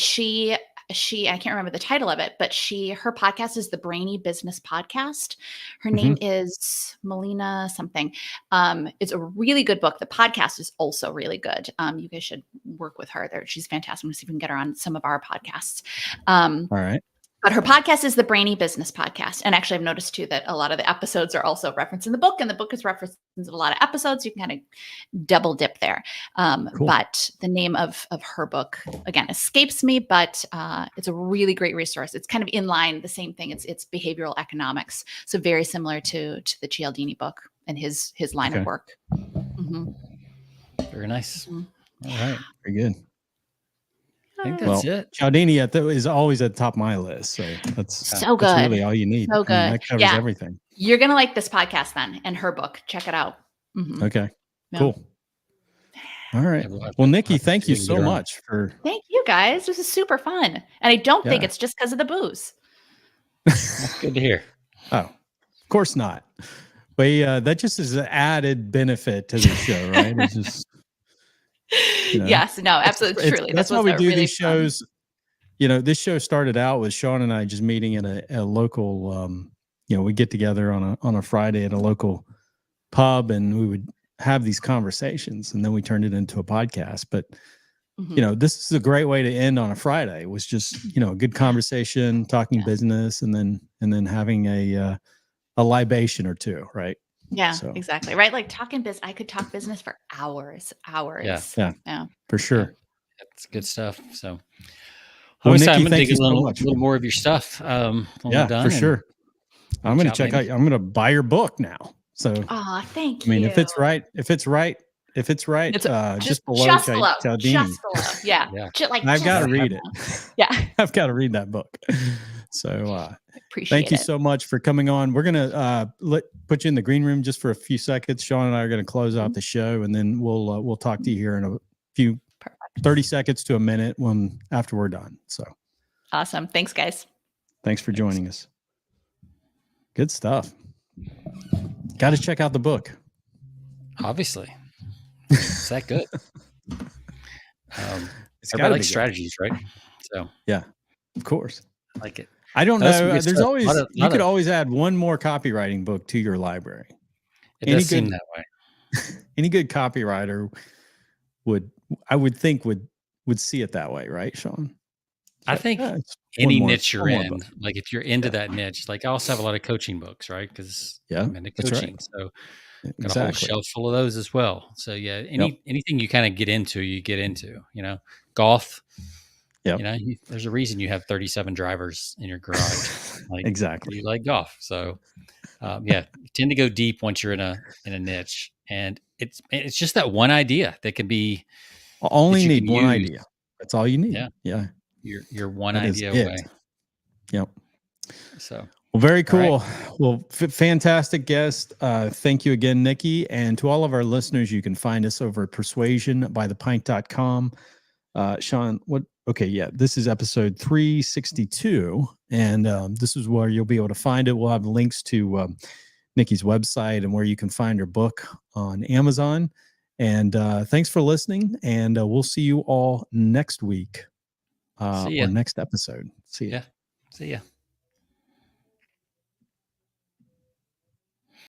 I can't remember the title of it, but her podcast is the Brainy Business Podcast. Her name is Melina something. It's a really good book. The podcast is also really good. You guys should work with her. She's fantastic. I'm going to see if we can get her on some of our podcasts. All right. But her podcast is the Brainy Business Podcast. And actually, I've noticed too that a lot of the episodes are also referenced in the book, and the book is referenced in a lot of episodes. You can kind of double dip there. Cool. But the name of her book, again, escapes me, but it's a really great resource. It's kind of in line, the same thing. It's behavioral economics. So very similar to the Cialdini book and his line of work. Very nice. All right. Very good. I think that's it. Cialdini is always at the top of my list. So that's so good. That's really all you need. So good. That covers everything. You're going to like this podcast then and her book. Check it out. Okay. Cool. All right. Well, Nikki, thank you so much for. Thank you guys. This is super fun. And I don't think it's just because of the booze. That's good to hear. Oh, of course not. But that just is an added benefit to the show, right? It's just. Yes, no, absolutely. Truly. That's why we do these shows. This show started out with Sean and I just meeting in a local, we get together on a Friday at a local pub and we would have these conversations and then we turned it into a podcast. But, this is a great way to end on a Friday. It was just, a good conversation, talking business and then having a libation or two, right? Yeah, exactly. Right. Like talking business, I could talk business for hours. Yeah, for sure. That's good stuff. So, Nikki, I'm going to dig a little more of your stuff. For sure. I'm going to check out. I'm going to buy your book now. So, thank you. I mean, if it's right, just below Cialdini. Just below. Yeah. I've got to read it. Yeah. I've got to read that book. So, appreciate thank you so much for coming on. We're going to put you in the green room just for a few seconds. Sean and I are going to close out the show and then we'll talk to you here in a few 30 seconds to a minute after we're done. So awesome. Thanks, guys. Thanks for joining us. Good stuff. Got to check out the book. Obviously. Is that good? It's got like strategies, right? So yeah, of course. I like it. I don't know. There's always you could always add one more copywriting book to your library. It does seem that way. Any good copywriter would see it that way, right, Sean? I think any niche you're in, like if you're into that niche, like I also have a lot of coaching books, right? Because I'm into coaching, so got a whole shelf full of those as well. So yeah, anything you kind of get into, golf. Yeah, there's a reason you have 37 drivers in your garage. Like, exactly. You like golf, so you tend to go deep once you're in a niche, and it's just that one idea that can be. Only need one idea. That's all you need. Yeah. You're one idea away. Yep. So. Well, very cool. Right. Well, fantastic guest. Thank you again, Nikki. And to all of our listeners, you can find us over at persuasionbythepint.com. Sean, this is episode 362. And this is where you'll be able to find it. We'll have links to Nikki's website and where you can find her book on Amazon. And thanks for listening. And we'll see you all next week or next episode. See ya. See ya.